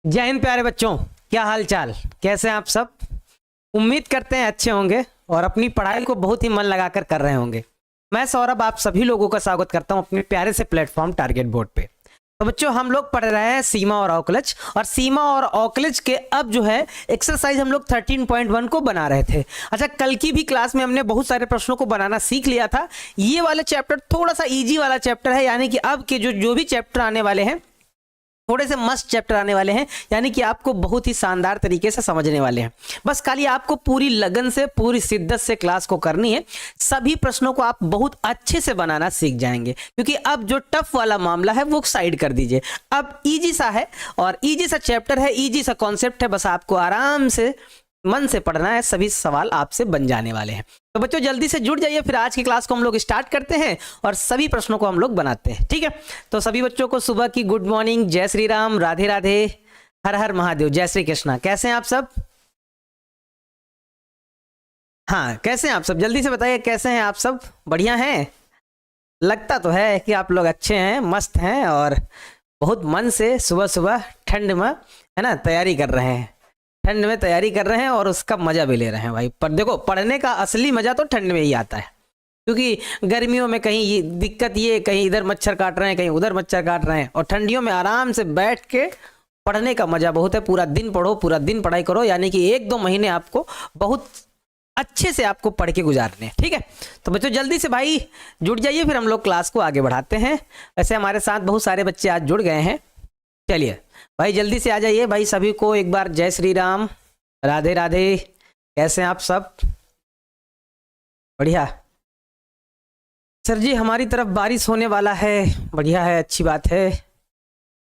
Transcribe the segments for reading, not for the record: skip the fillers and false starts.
जय हिंद प्यारे बच्चों, क्या हाल चाल, कैसे हैं आप सब। उम्मीद करते हैं अच्छे होंगे और अपनी पढ़ाई को बहुत ही मन लगाकर कर रहे होंगे। मैं सौरभ आप सभी लोगों का स्वागत करता हूं अपने प्यारे से प्लेटफॉर्म टारगेट बोर्ड पे। तो बच्चों हम लोग पढ़ रहे हैं सीमा और अवकलज, और सीमा और अवकलज के अब जो है एक्सरसाइज हम लोग 13.1 को बना रहे थे। अच्छा, कल की भी क्लास में हमने बहुत सारे प्रश्नों को बनाना सीख लिया था। ये वाला चैप्टर थोड़ा सा इजी वाला चैप्टर है, यानी कि अब के जो भी चैप्टर आने वाले हैं थोड़े से मस्त चैप्टर आने वाले हैं, यानी कि आपको बहुत ही शानदार तरीके से समझने वाले हैं। बस खाली आपको पूरी लगन से पूरी शिद्दत से क्लास को करनी है। सभी प्रश्नों को आप बहुत अच्छे से बनाना सीख जाएंगे, क्योंकि अब जो टफ वाला मामला है वो साइड कर दीजिए। अब इजी सा है और इजी सा चैप्टर है, इजी सा कॉन्सेप्ट है। बस आपको आराम से मन से पढ़ना है, सभी सवाल आपसे बन जाने वाले हैं। तो बच्चों जल्दी से जुड़ जाइए, फिर आज की क्लास को हम लोग स्टार्ट करते हैं और सभी प्रश्नों को हम लोग बनाते हैं, ठीक है। तो सभी बच्चों को सुबह की गुड मॉर्निंग, जय श्री राम, राधे राधे, हर हर महादेव, जय श्री कृष्णा। कैसे हैं आप सब? हाँ, कैसे हैं आप सब? जल्दी से बताइए कैसे हैं आप सब? बढ़िया हैं? लगता तो है कि आप लोग अच्छे हैं, मस्त हैं और बहुत मन से सुबह सुबह ठंड में है ना तैयारी कर रहे हैं। ठंड में तैयारी कर रहे हैं और उसका मजा भी ले रहे हैं भाई। पर देखो, पढ़ने का असली मजा तो ठंड में ही आता है, क्योंकि गर्मियों में कहीं ये दिक्कत, ये कहीं इधर मच्छर काट रहे हैं, कहीं उधर मच्छर काट रहे हैं, और ठंडियों में आराम से बैठ के पढ़ने का मजा बहुत है। पूरा दिन पढ़ो, पूरा दिन पढ़ाई करो, यानी कि 1-2 महीने आपको बहुत अच्छे से आपको पढ़ के गुजारने हैं, ठीक है। तो बच्चों जल्दी से भाई जुड़ जाइए, फिर हम लोग क्लास को आगे बढ़ाते हैं। वैसे हमारे साथ बहुत सारे बच्चे आज जुड़ गए हैं। चलिए भाई जल्दी से आ जाइए भाई, सभी को एक बार जय श्री राम, राधे राधे। कैसे हैं आप सब? बढ़िया। सर जी हमारी तरफ बारिश होने वाला है। बढ़िया है, अच्छी बात है।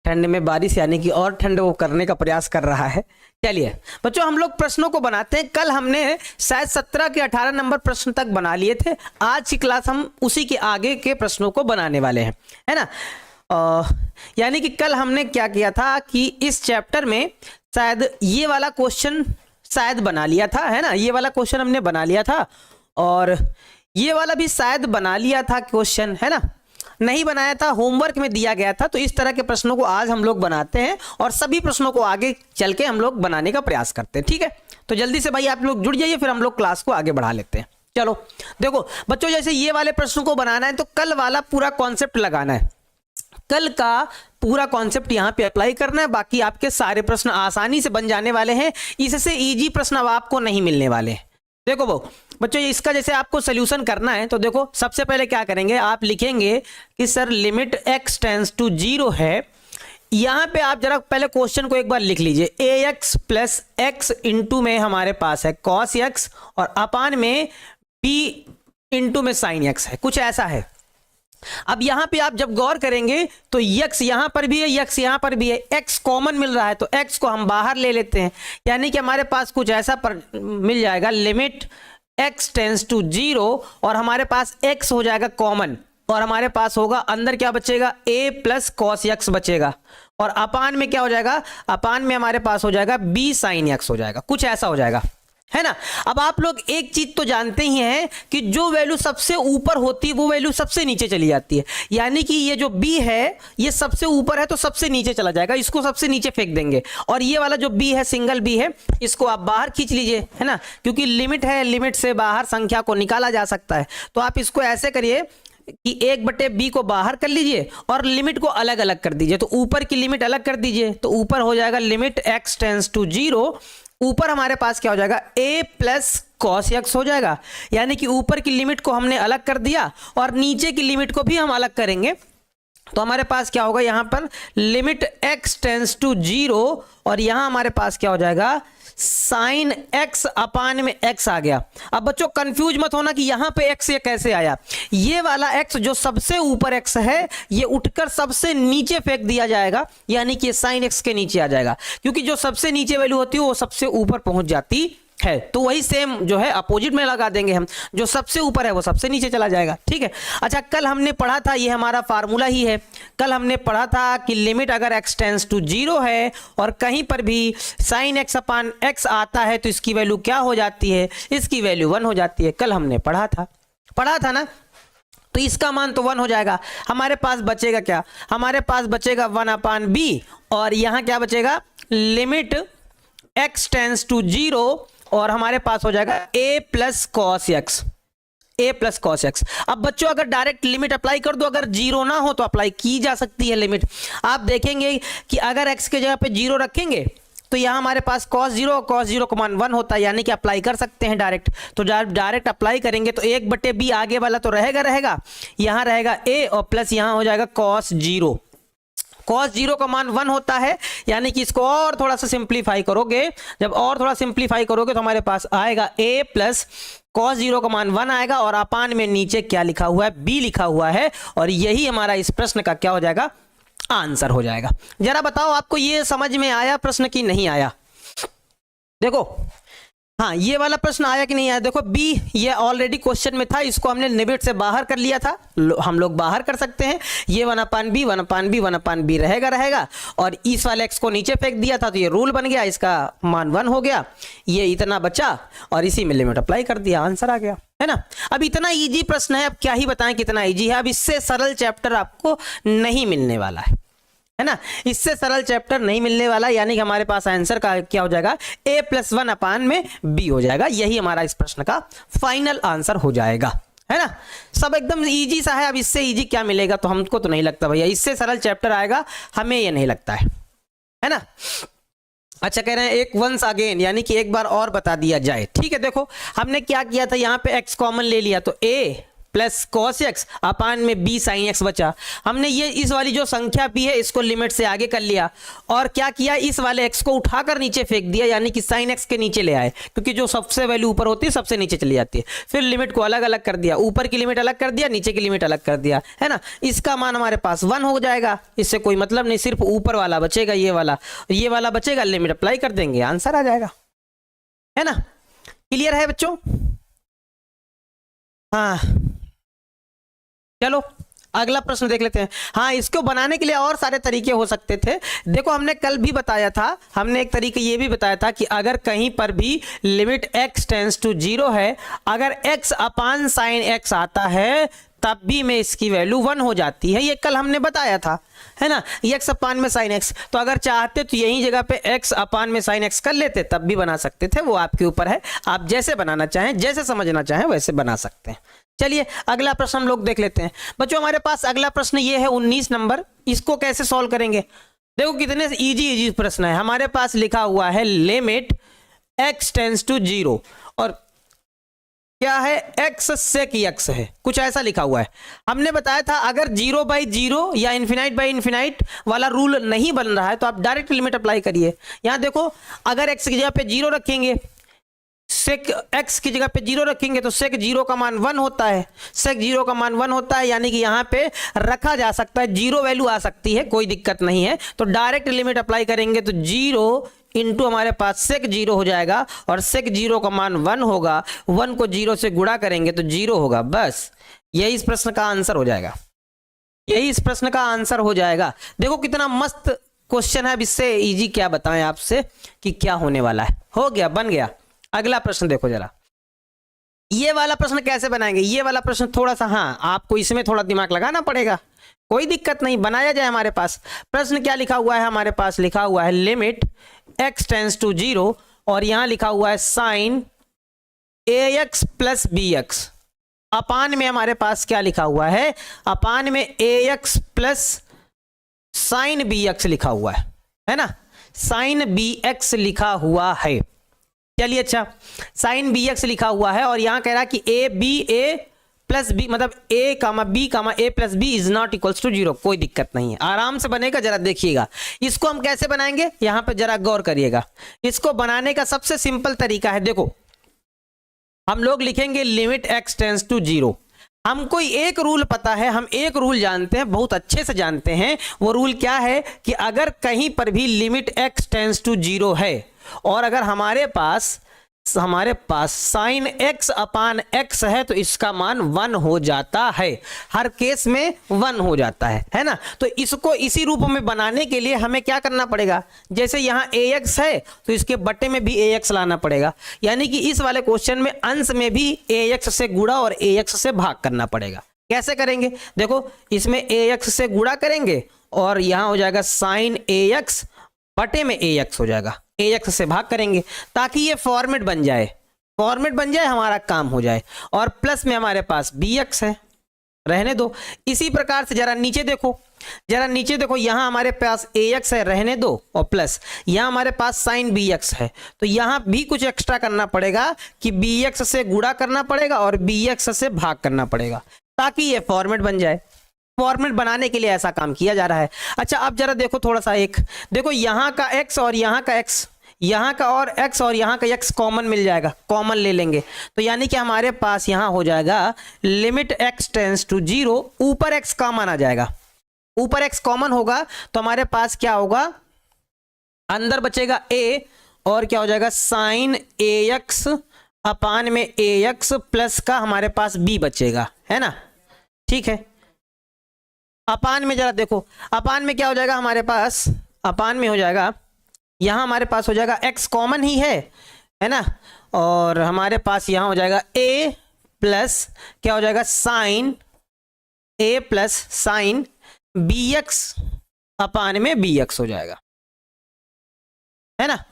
ठंड में बारिश, यानी कि और ठंड वो करने का प्रयास कर रहा है। चलिए बच्चों हम लोग प्रश्नों को बनाते हैं। कल हमने शायद 17 के 18 नंबर प्रश्न तक बना लिए थे। आज की क्लास हम उसी के आगे के प्रश्नों को बनाने वाले हैं, है ना। यानी कि कल हमने क्या किया था कि इस चैप्टर में शायद ये वाला क्वेश्चन शायद बना लिया था, है ना। ये वाला क्वेश्चन हमने बना लिया था और ये वाला भी शायद बना लिया था क्वेश्चन, है ना। नहीं बनाया था, होमवर्क में दिया गया था। तो इस तरह के प्रश्नों को आज हम लोग बनाते हैं और सभी प्रश्नों को आगे चल के हम लोग बनाने का प्रयास करते हैं, ठीक है। तो जल्दी से भाई आप लोग जुड़ जाइए, फिर हम लोग क्लास को आगे बढ़ा लेते हैं। चलो देखो बच्चों, जैसे ये वाले प्रश्नों को बनाना है तो कल वाला पूरा कॉन्सेप्ट लगाना है। कल का पूरा कॉन्सेप्ट यहाँ पे अप्लाई करना है, बाकी आपके सारे प्रश्न आसानी से बन जाने वाले हैं। इससे इजी प्रश्न अब आपको नहीं मिलने वाले हैं। देखो वो बच्चों, इसका जैसे आपको सोल्यूशन करना है तो देखो सबसे पहले क्या करेंगे, आप लिखेंगे कि sir limit x tends to 0 है। यहाँ पे आप जरा पहले क्वेश्चन को एक बार लिख लीजिए। ax प्लस x इंटू में हमारे पास है cos x और अपान में b इंटू में sin x है, कुछ ऐसा है। अब यहां पे आप जब गौर करेंगे तो x यहां पर भी है, x यहां पर भी है, x कॉमन मिल रहा है तो x को हम बाहर ले लेते हैं, यानी कि हमारे पास कुछ ऐसा पर मिल जाएगा लिमिट x टेंड्स टू 0 और हमारे पास x हो जाएगा कॉमन और हमारे पास होगा अंदर क्या बचेगा, a प्लस cos x बचेगा और अपान में क्या हो जाएगा, अपान में हमारे पास हो जाएगा b sin x हो जाएगा, कुछ ऐसा हो जाएगा, है ना। अब आप लोग एक चीज तो जानते ही हैं कि जो वैल्यू सबसे ऊपर होती है वो वैल्यू सबसे नीचे चली जाती है, यानी कि ये जो b है ये सबसे ऊपर है तो सबसे नीचे चला जाएगा, इसको सबसे नीचे फेंक देंगे। और ये वाला जो b है, सिंगल b है, इसको आप बाहर खींच लीजिए, है ना, क्योंकि लिमिट है, लिमिट से बाहर संख्या को निकाला जा सकता है। तो आप इसको ऐसे करिए कि 1/b को बाहर कर लीजिए और लिमिट को अलग अलग कर दीजिए। तो ऊपर की लिमिट अलग कर दीजिए, तो ऊपर हो जाएगा लिमिट x टेंड्स टू 0, ऊपर हमारे पास क्या हो जाएगा, a प्लस cos x हो जाएगा, यानी कि ऊपर की लिमिट को हमने अलग कर दिया और नीचे की लिमिट को भी हम अलग करेंगे। तो हमारे पास क्या होगा, यहाँ पर लिमिट x टेंड्स टू 0 और यहाँ हमारे पास क्या हो जाएगा, साइन x अपान में x आ गया। अब बच्चों कंफ्यूज मत होना कि यहाँ पे x ये कैसे आया। ये वाला x जो सबसे ऊपर x है ये उठकर सबसे नीचे फेंक दिया जाएगा, यानी कि साइन x के नीचे आ जाएगा, क्योंकि जो सबसे नीचे वैल्यू होती है वो सबसे ऊपर पहुंच जाती है। तो वही सेम जो है अपोजिट में लगा देंगे हम, जो सबसे ऊपर है वो सबसे नीचे चला जाएगा, ठीक है। अच्छा, कल हमने पढ़ा था, ये हमारा फार्मूला ही है, कल हमने पढ़ा था कि लिमिट अगर x टेंड्स टू 0 है और कहीं पर भी साइन x अपान x आता है तो इसकी वैल्यू क्या हो जाती है, इसकी वैल्यू 1 हो जाती है। कल हमने पढ़ा था ना। तो इसका मान तो 1 हो जाएगा। हमारे पास बचेगा क्या, हमारे पास बचेगा 1 अपान b और यहाँ क्या बचेगा, लिमिट x टेंस टू 0 और हमारे पास हो जाएगा a plus cos x, a plus cos x. अब बच्चों अगर डायरेक्ट लिमिट अप्लाई कर दो, अगर 0 ना हो तो अप्लाई की जा सकती है लिमिट। आप देखेंगे कि अगर x के जगह पे 0 रखेंगे तो यहाँ हमारे पास cos 0 और cos 0 कमान 1 होता है, यानी कि अप्लाई कर सकते हैं डायरेक्ट। तो डायरेक्ट अप्लाई करेंगे तो 1/b आगे वाला तो रहेगा, यहाँ रहेगा a और प्लस यहाँ हो जाएगा cos 0। cos 0 का मान 1 होता है, यानी कि इसको और थोड़ा सा सिंप्लीफाई करोगे, जब और थोड़ा सिंप्लीफाई करोगे तो हमारे पास आएगा a प्लस cos 0 का मान 1 आएगा और अपान में नीचे क्या लिखा हुआ है, b लिखा हुआ है। और यही हमारा इस प्रश्न का क्या हो जाएगा, आंसर हो जाएगा। जरा बताओ आपको ये समझ में आया प्रश्न की नहीं आया? देखो हाँ, ये वाला प्रश्न आया कि नहीं आया? देखो बी ये ऑलरेडी क्वेश्चन में था, इसको हमने लिमिट से बाहर कर लिया था, हम लोग बाहर कर सकते हैं। ये 1/b 1/b 1/b रहेगा और इस वाले x को नीचे फेंक दिया था तो ये रूल बन गया, इसका मान 1 हो गया, ये इतना बचा और इसी में लिमिट अप्लाई कर दिया, आंसर आ गया, है ना। अब इतना इजी प्रश्न है, अब क्या ही बताएं कितना इजी है। अब इससे सरल चैप्टर आपको नहीं मिलने वाला है ना, इससे सरल चैप्टर नहीं मिलने वाला, यानी कि हमारे पास आंसर का क्या हो जाएगा, a प्लस 1 अपान में b हो जाएगा। यही हमारा इस प्रश्न का फाइनल आंसर हो जाएगा, है ना। सब एकदम इजी सा है, अब इससे इजी क्या मिलेगा? तो हमको तो नहीं लगता भैया इससे सरल चैप्टर आएगा, हमें ये नहीं लगता है ना। अच्छा कह रहे हैं एक वंस अगेन, यानी कि एक बार और बता दिया जाए। ठीक है, देखो हमने क्या किया था, यहाँ पे x कॉमन ले लिया तो a प्लस कॉस एक्स अपान में b साइन एक्स बचा। हमने ये इस वाली जो संख्या p है इसको लिमिट से आगे कर लिया और क्या किया, इस वाले x को उठाकर नीचे फेंक दिया, यानी कि साइन एक्स के नीचे ले आए, क्योंकि जो सबसे वैल्यू ऊपर होती है सबसे नीचे चली जाती है। फिर लिमिट को अलग अलग कर दिया, ऊपर की लिमिट अलग कर दिया, नीचे की लिमिट अलग कर दिया, है ना। इसका मान हमारे पास 1 हो जाएगा, इससे कोई मतलब नहीं, सिर्फ ऊपर वाला बचेगा, ये वाला बचेगा, लिमिट अप्लाई कर देंगे, आंसर आ जाएगा, है ना। क्लियर है बच्चों? हाँ चलो अगला प्रश्न देख लेते हैं। हाँ, इसको बनाने के लिए और सारे तरीके हो सकते थे। देखो हमने कल भी बताया था, हमने एक तरीके ये भी बताया था कि अगर कहीं पर भी लिमिट x टेंस टू 0 है, अगर x अपान साइन x आता है तब भी में इसकी वैल्यू 1 हो जाती है, ये कल हमने बताया था, है ना। x अपान में साइन x, तो अगर चाहते तो यही जगह पे x अपान में साइन x कर लेते, तब भी बना सकते थे, वो आपके ऊपर है, आप जैसे बनाना चाहें, जैसे समझना चाहें वैसे बना सकते हैं। चलिए अगला प्रश्न हम लोग देख लेते हैं। बच्चों हमारे पास अगला प्रश्न ये है 19 नंबर, इसको कैसे सॉल्व करेंगे? देखो कितने इजी प्रश्न है। हमारे पास लिखा हुआ है लिमिट x टेंस टू 0 और क्या है, x सेक x है, कुछ ऐसा लिखा हुआ है। हमने बताया था अगर 0/0 या इन्फिनाइट वाला रूल नहीं बन रहा है तो आप डायरेक्ट लिमिट अप्लाई करिए। यहां देखो अगर x की जगह पे 0 रखेंगे, सेक x की जगह पे 0 रखेंगे तो सेक 0 का मान 1 होता है, सेक 0 का मान 1 होता है, यानी कि यहाँ पे रखा जा सकता है, 0 वैल्यू आ सकती है, कोई दिक्कत नहीं है। तो डायरेक्ट लिमिट अप्लाई करेंगे तो 0 इंटू हमारे पास सेक 0 हो जाएगा और सेक 0 का मान 1 होगा, 1 को 0 से गुणा करेंगे तो 0 होगा, बस यही इस प्रश्न का आंसर हो जाएगा, यही इस प्रश्न का आंसर हो जाएगा। देखो कितना मस्त क्वेश्चन है, अब इससे इजी क्या बताएं आपसे कि क्या होने वाला है। हो गया, बन गया। अगला प्रश्न देखो जरा, ये वाला प्रश्न कैसे बनाएंगे? ये वाला प्रश्न थोड़ा सा, हाँ आपको इसमें थोड़ा दिमाग लगाना पड़ेगा, कोई दिक्कत नहीं, बनाया जाए। हमारे पास प्रश्न क्या लिखा हुआ है, हमारे पास लिखा हुआ है लिमिट x टेंस टू 0 और यहां लिखा हुआ है sign ax plus bx, upon में हमारे पास क्या लिखा हुआ है, अपान में ax प्लस साइन bx लिखा हुआ है ना, साइन bx लिखा हुआ है। चलिए अच्छा, साइन bx लिखा हुआ है और यहां कह रहा है कि a प्लस बी, मतलब a comma b comma a plus b is not equals to 0। कोई दिक्कत नहीं है, आराम से बनेगा, जरा देखिएगा। इसको हम कैसे बनाएंगे, यहां पे जरा गौर करिएगा। इसको बनाने का सबसे सिंपल तरीका है, देखो हम लोग लिखेंगे लिमिट x टेंस टू 0। हमको एक रूल पता है, हम एक रूल जानते हैं, बहुत अच्छे से जानते हैं। वो रूल क्या है कि अगर कहीं पर भी लिमिट x टेंस टू 0 है और अगर हमारे पास साइन x अपान x है तो इसका मान 1 हो जाता है, हर केस में 1 हो जाता है ना। तो इसको इसी रूप में बनाने के लिए हमें क्या करना पड़ेगा, जैसे यहाँ ax है तो इसके बट्टे में भी ax लाना पड़ेगा, यानी कि इस वाले क्वेश्चन में अंश में भी ax से गुणा और ax से भाग करना पड़ेगा। कैसे करेंगे, देखो इसमें ax से गुणा करेंगे और यहाँ हो जाएगा साइन ax बटे में ए एक्स हो जाएगा, ए एक्स से भाग करेंगे ताकि ये फॉर्मेट बन जाए, फॉर्मेट बन जाए, हमारा काम हो जाए। और प्लस में हमारे पास बी एक्स है, रहने दो। इसी प्रकार से जरा नीचे देखो, जरा नीचे देखो, यहां हमारे पास ए एक्स है, रहने दो, और प्लस यहां हमारे पास साइन बी एक्स है। तो यहां भी कुछ एक्स्ट्रा करना पड़ेगा कि बी एक्स से गुणा करना पड़ेगा और बी एक्स से भाग करना पड़ेगा ताकि ये फॉर्मेट बन जाए। फॉर्मेट बनाने के लिए ऐसा काम किया जा रहा है। अच्छा अब जरा देखो थोड़ा सा, एक देखो यहाँ का x और यहाँ का x, यहाँ का और x और यहाँ का x कॉमन मिल जाएगा, कॉमन ले लेंगे तो यानी कि हमारे पास यहाँ हो जाएगा लिमिट x टेंस टू 0, ऊपर x कॉमन आ जाएगा, ऊपर x कॉमन होगा तो हमारे पास क्या होगा, अंदर बचेगा a और क्या हो जाएगा साइन ax अपान में ax प्लस का हमारे पास b बचेगा, है ना। ठीक है, अपान में जरा देखो, अपान में क्या हो जाएगा हमारे पास, अपान में हो जाएगा यहां हमारे पास हो जाएगा x कॉमन ही है ना, और हमारे पास यहां हो जाएगा a प्लस क्या हो जाएगा sine a plus sine bx upon में bx हो जाएगा, है ना,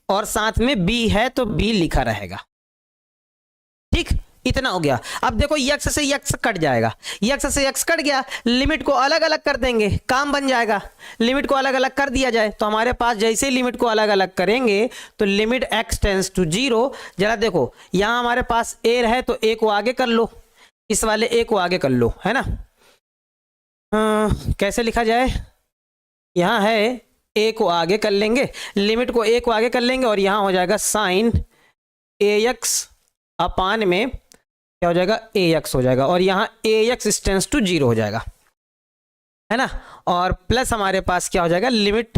और साथ में b है तो b लिखा रहेगा। ठीक, इतना हो गया। अब देखो यक्स से यक्स कट जाएगा, यक्स से यक्स कट गया, लिमिट को अलग अलग कर देंगे, काम बन जाएगा। लिमिट को अलग अलग कर दिया जाए तो हमारे पास जैसे लिमिट को अलग अलग करेंगे तो लिमिट x टेंस टू 0, जरा देखो यहां हमारे पास a है तो a को आगे कर लो, इस वाले a को आगे कर लो, है ना। कैसे लिखा जाए, यहां है a को आगे कर लेंगे, लिमिट को a को आगे कर लेंगे और यहां हो जाएगा साइन ax अपान में क्या हो जाएगा ax हो जाएगा, और यहाँ ax टेंस टू 0 हो जाएगा, है ना, और प्लस हमारे पास क्या हो जाएगा लिमिट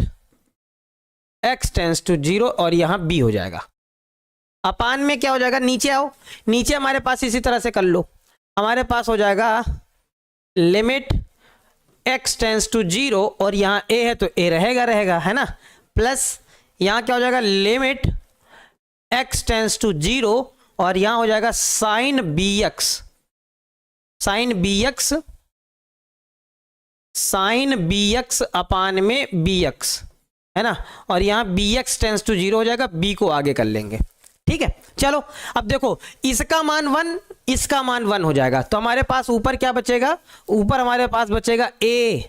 x टेंस टू 0 और यहाँ b हो जाएगा। अपान में क्या हो जाएगा, नीचे आओ, नीचे हमारे पास इसी तरह से कर लो, हमारे पास हो जाएगा लिमिट x टेंस टू 0 और यहाँ a है तो a रहेगा, है ना, प्लस यहाँ क्या हो जाएगा लिमिट x टेंस टू 0 और यहां हो जाएगा sign bx, sign bx upon में bx, है ना, और यहां bx टेंस टू 0 हो जाएगा, b को आगे कर लेंगे। ठीक है, चलो अब देखो इसका मान 1, इसका मान 1 हो जाएगा तो हमारे पास ऊपर क्या बचेगा, ऊपर हमारे पास बचेगा a,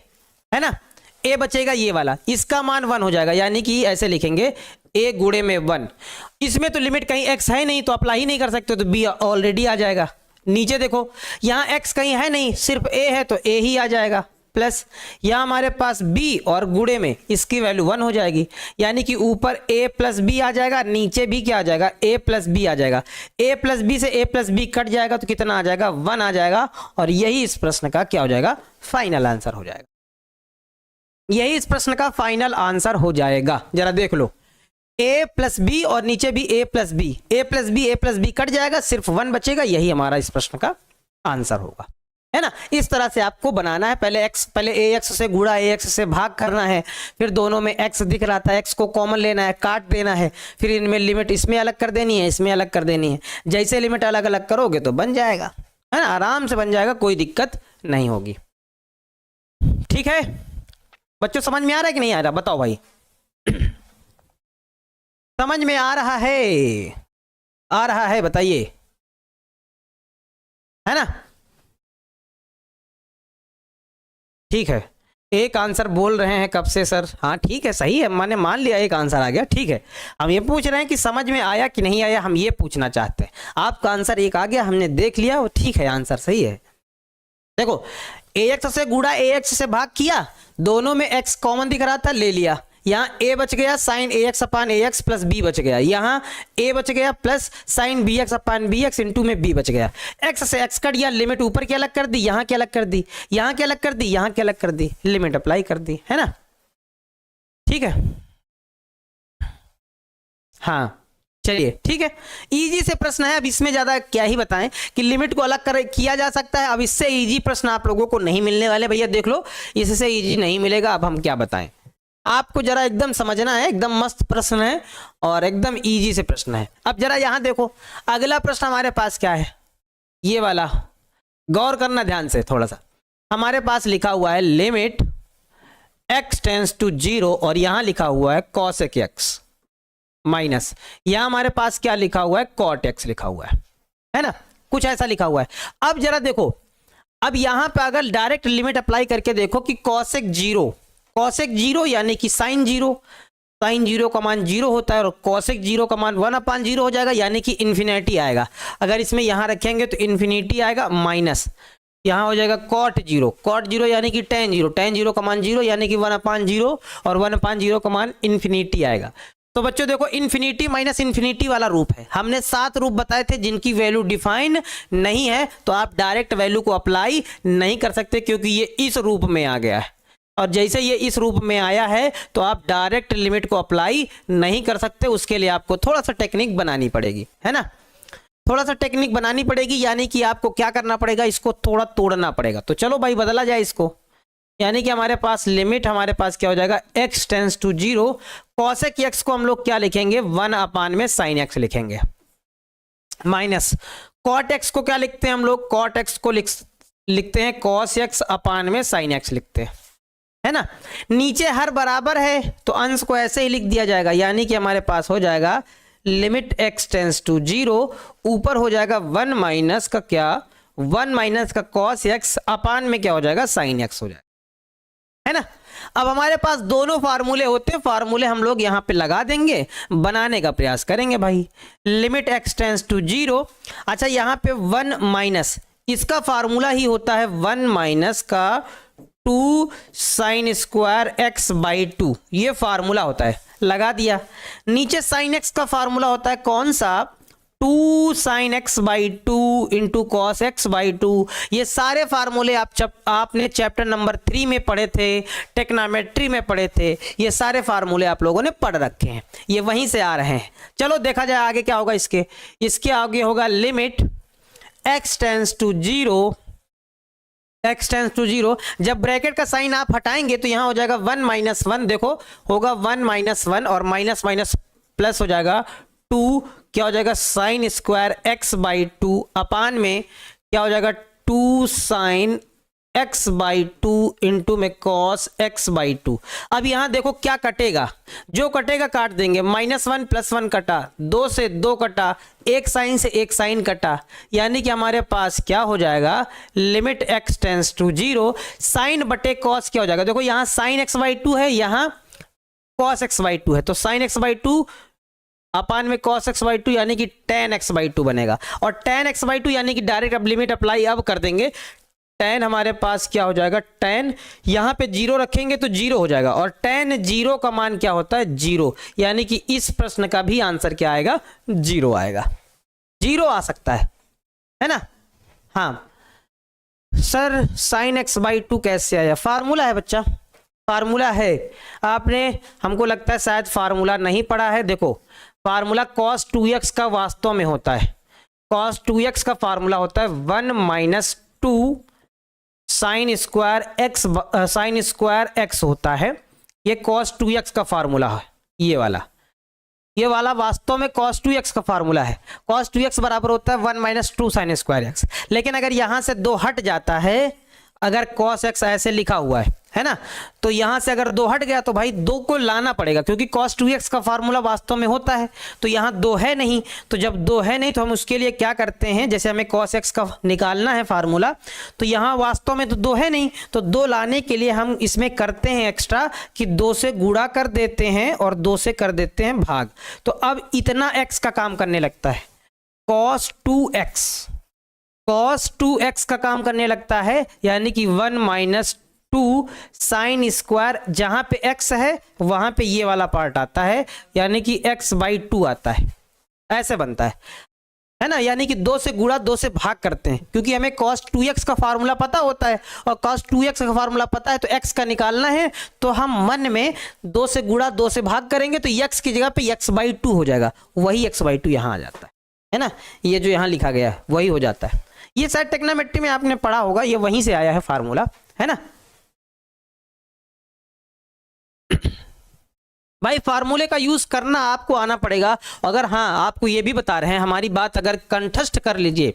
है ना, a बचेगा ये वाला, इसका मान 1 हो जाएगा, यानी कि ऐसे लिखेंगे a गुणे में 1। इसमें तो लिमिट कहीं x है नहीं तो अप्लाई ही नहीं कर सकते, तो b ऑलरेडी आ जाएगा। नीचे देखो यहाँ x कहीं है नहीं, सिर्फ a है तो a ही आ जाएगा, प्लस यहाँ हमारे पास b और गुणे में इसकी वैल्यू 1 हो जाएगी, यानी कि ऊपर a प्लस b आ जाएगा, नीचे भी क्या आ जाएगा a प्लस b आ जाएगा, a प्लस b से a प्लस b कट जाएगा तो कितना आ जाएगा 1 आ जाएगा, और यही इस प्रश्न का क्या हो जाएगा फाइनल आंसर हो जाएगा, यही इस प्रश्न का फाइनल आंसर हो जाएगा। जरा देख लो a प्लस बी और नीचे भी a plus b, a plus b cut जाएगा, सिर्फ 1 बचेगा, यही हमारा इस प्रश्न का आंसर होगा, है ना। इस तरह से आपको बनाना है, पहले ax से गुणा ax से भाग करना है, फिर दोनों में x दिख रहा था, x को कॉमन लेना है, काट देना है, फिर इनमें लिमिट इसमें अलग कर देनी है, इसमें अलग कर देनी है, जैसे लिमिट अलग अलग करोगे तो बन जाएगा, है ना, आराम से बन जाएगा, कोई दिक्कत नहीं होगी। ठीक है बच्चों, समझ में आ रहा है कि नहीं आ रहा, बताओ भाई। समझ में आ रहा है बताइए, है ना। ठीक है, एक आंसर बोल रहे हैं कब से सर, हाँ ठीक है सही है, मैंने मान लिया एक आंसर आ गया। ठीक है, हम ये पूछ रहे हैं कि समझ में आया कि नहीं आया, हम ये पूछना चाहते हैं। आपका आंसर एक आ गया, हमने देख लिया, वो ठीक है, आंसर सही है। देखो ax से गुणा ax से भाग किया, दोनों में x कॉमन दिख रहा था, ले लिया, यहाँ a बच गया साइन ax अपान ax प्लस b बच गया, यहाँ a बच गया प्लस साइन bx अपान bx इंटू में b बच गया, x से x कट गया, लिमिट ऊपर क्या अलग कर दी, यहाँ क्या अलग कर दी, यहाँ क्या अलग कर दी, यहाँ क्या अलग कर दी, लिमिट अप्लाई कर दी, है ना। ठीक है, हाँ चलिए ठीक है, इजी से प्रश्न है। अब इसमें ज्यादा क्या ही बताएं कि लिमिट को अलग कर किया जा सकता है। अब इससे इजी प्रश्न आप लोगों को नहीं मिलने वाले भैया, देख लो इससे इजी नहीं मिलेगा। अब हम क्या बताएं आपको, जरा एकदम समझना है, एकदम मस्त प्रश्न है और एकदम इजी से प्रश्न है। अब जरा यहां देखो, अगला प्रश्न हमारे पास क्या है, ये वाला, गौर करना ध्यान से थोड़ा सा। हमारे पास लिखा हुआ है लिमिट x टेंस टू 0 और यहां लिखा हुआ है cosec x माइनस यहां हमारे पास क्या लिखा हुआ है cot x लिखा हुआ है ना, कुछ ऐसा लिखा हुआ है। अब जरा देखो, अब यहां पे अगर डायरेक्ट लिमिट अप्लाई करके देखो कि cosec 0 यानी कि sin 0 का मान 0 होता है और cosec 0 का मान 1/0 हो जाएगा यानी कि इन्फिनिटी आएगा। अगर इसमें यहां रखेंगे तो इन्फिनिटी आएगा, माइनस यहां हो जाएगा cot 0 यानी कि tan 0 का मान 0 यानी कि 1/0 और 1/0 का मान इन्फिनिटी आएगा। तो बच्चों देखो, इन्फिनिटी माइनस इन्फिनिटी वाला रूप है। हमने 7 रूप बताए थे जिनकी वैल्यू डिफाइन नहीं है, तो आप डायरेक्ट वैल्यू को अप्लाई नहीं कर सकते क्योंकि ये इस रूप में आ गया है। और जैसे ये इस रूप में आया है तो आप डायरेक्ट लिमिट को अप्लाई नहीं कर सकते, उसके लिए आपको थोड़ा सा टेक्निक बनानी पड़ेगी, है ना, थोड़ा सा टेक्निक बनानी पड़ेगी। यानी कि आपको क्या करना पड़ेगा, इसको थोड़ा तोड़ना पड़ेगा। तो चलो भाई बदला जाए इसको, यानी कि हमारे पास लिमिट हमारे पास क्या हो जाएगा x tends to 0, cosec x को हम लोग क्या लिखेंगे 1 में sin x लिखेंगे, माइनस cot x को क्या लिखते हैं हम लोग, cot x को लिखते हैं cos x में sin x लिखते हैं, है ना। नीचे हर बराबर है तो अंश को ऐसे ही लिख दिया जाएगा, यानी कि हमारे पास हो जाएगा लिमिट x टेंस टू 0, ऊपर हो जाएगा 1 माइनस का क्या 1 माइनस का cos x में क्या हो जाएगा sin x हो जाएगा, है ना। अब हमारे पास दोनों फार्मूले होते हैं, फार्मूले हम लोग यहां पे लगा देंगे, बनाने का प्रयास करेंगे भाई। लिमिट x टेंस टू 0, अच्छा यहां पे 1 माइनस, इसका फार्मूला ही होता है 1 माइनस का 2 साइन स्क्वायर x/2, ये फार्मूला होता है, लगा दिया। नीचे साइन x का फार्मूला होता है कौन सा 2 sign x/2 into cos x/2। ये सारे फार्मूले आपने चैप्टर नंबर 3 में पढ़े थे, टेक्नोमेट्री में पढ़े थे, ये सारे फार्मूले आप लोगों ने पढ़ रखे हैं, ये वहीं से आ रहे हैं। चलो देखा जाए आगे क्या होगा, इसके आगे होगा लिमिट x टेंस टू 0, जब ब्रैकेट का साइन आप हटाएंगे तो यहां हो जाएगा 1 माइनस 1, देखो होगा 1 माइनस 1 और माइनस माइनस प्लस हो जाएगा 2, क्या हो जाएगा साइन स्क्वायर x/2 अपान में क्या हो जाएगा 2 साइन x/2 इंटू में cos x/2। अब यहां देखो क्या कटेगा, जो कटेगा काट देंगे, -1 + 1 कटा, 2 से 2 कटा, 1 साइन से 1 साइन कटा, यानी कि हमारे पास क्या हो जाएगा limit x tends to 0, sine बटे cos क्या हो जाएगा, देखो यहां साइन x/2 है, यहां cos x/2 है, तो साइन x/2 अपान में cos x/2 यानी कि tan x/2 बनेगा। और tan x/2 यानी कि डायरेक्ट अब लिमिट अप्लाई अब कर देंगे, tan हमारे पास क्या हो जाएगा, tan यहां पे 0 रखेंगे तो 0 हो जाएगा, और tan 0 का मान क्या होता है 0, यानी कि इस प्रश्न का भी आंसर क्या आएगा 0 आएगा, 0 आ सकता है ना। हाँ सर sin x/2 कैसे आया, फार्मूला है बच्चा, फार्मूला है, आपने हमको लगता है शायद फार्मूला नहीं पढ़ा है। देखो फार्मूला cos 2x का वास्तव में होता है, cos 2x का फार्मूला होता है 1 माइनस 2 साइन स्क्वायर x होता है, ये cos 2x का फार्मूला है, ये वाला वास्तव में cos 2x का फार्मूला है। cos 2x बराबर होता है 1 माइनस 2 साइन स्क्वायर x, लेकिन अगर यहां से 2 हट जाता है, अगर cos x ऐसे लिखा हुआ है ना, तो यहां से अगर 2 हट गया तो भाई 2 को लाना पड़ेगा, क्योंकि cos 2x का फार्मूला वास्तव में होता है, तो यहां 2 है नहीं, तो जब 2 है नहीं तो हम उसके लिए क्या करते हैं, जैसे हमें cos x का निकालना है फार्मूला, तो यहां वास्तव में तो 2 है नहीं, तो 2 लाने के लिए हम इसमें करते हैं एक्स्ट्रा कि 2 से गुणा कर देते हैं और 2 से कर देते हैं भाग, तो अब इतना x का काम करने लगता है, cos 2x का काम करने लगता है, यानी कि 1 माइनस 2 साइन स्क्वायर, जहां पे x है वहां पे ये वाला पार्ट आता है, यानी कि x/2 आता है, ऐसे बनता है ना, यानी कि 2 से गुणा 2 से भाग करते हैं, क्योंकि हमें cos 2x का फार्मूला पता होता है, और cos 2x का फार्मूला पता है तो x का निकालना है, तो हम मन में 2 से गुणा 2 से भाग करेंगे तो x की जगह पे x/2 हो जाएगा, वही x/2 यहां आ जाता है ना, ये जो यहां लिखा गया है वही हो जाता है। ये शायद टेक्नोमेट्री में आपने पढ़ा होगा, ये वहीं से आया है फार्मूला, है ना भाई। फार्मूले का यूज करना आपको आना पड़ेगा। अगर हाँ, आपको ये भी बता रहे हैं, हमारी बात अगर कंठस्थ कर लीजिए,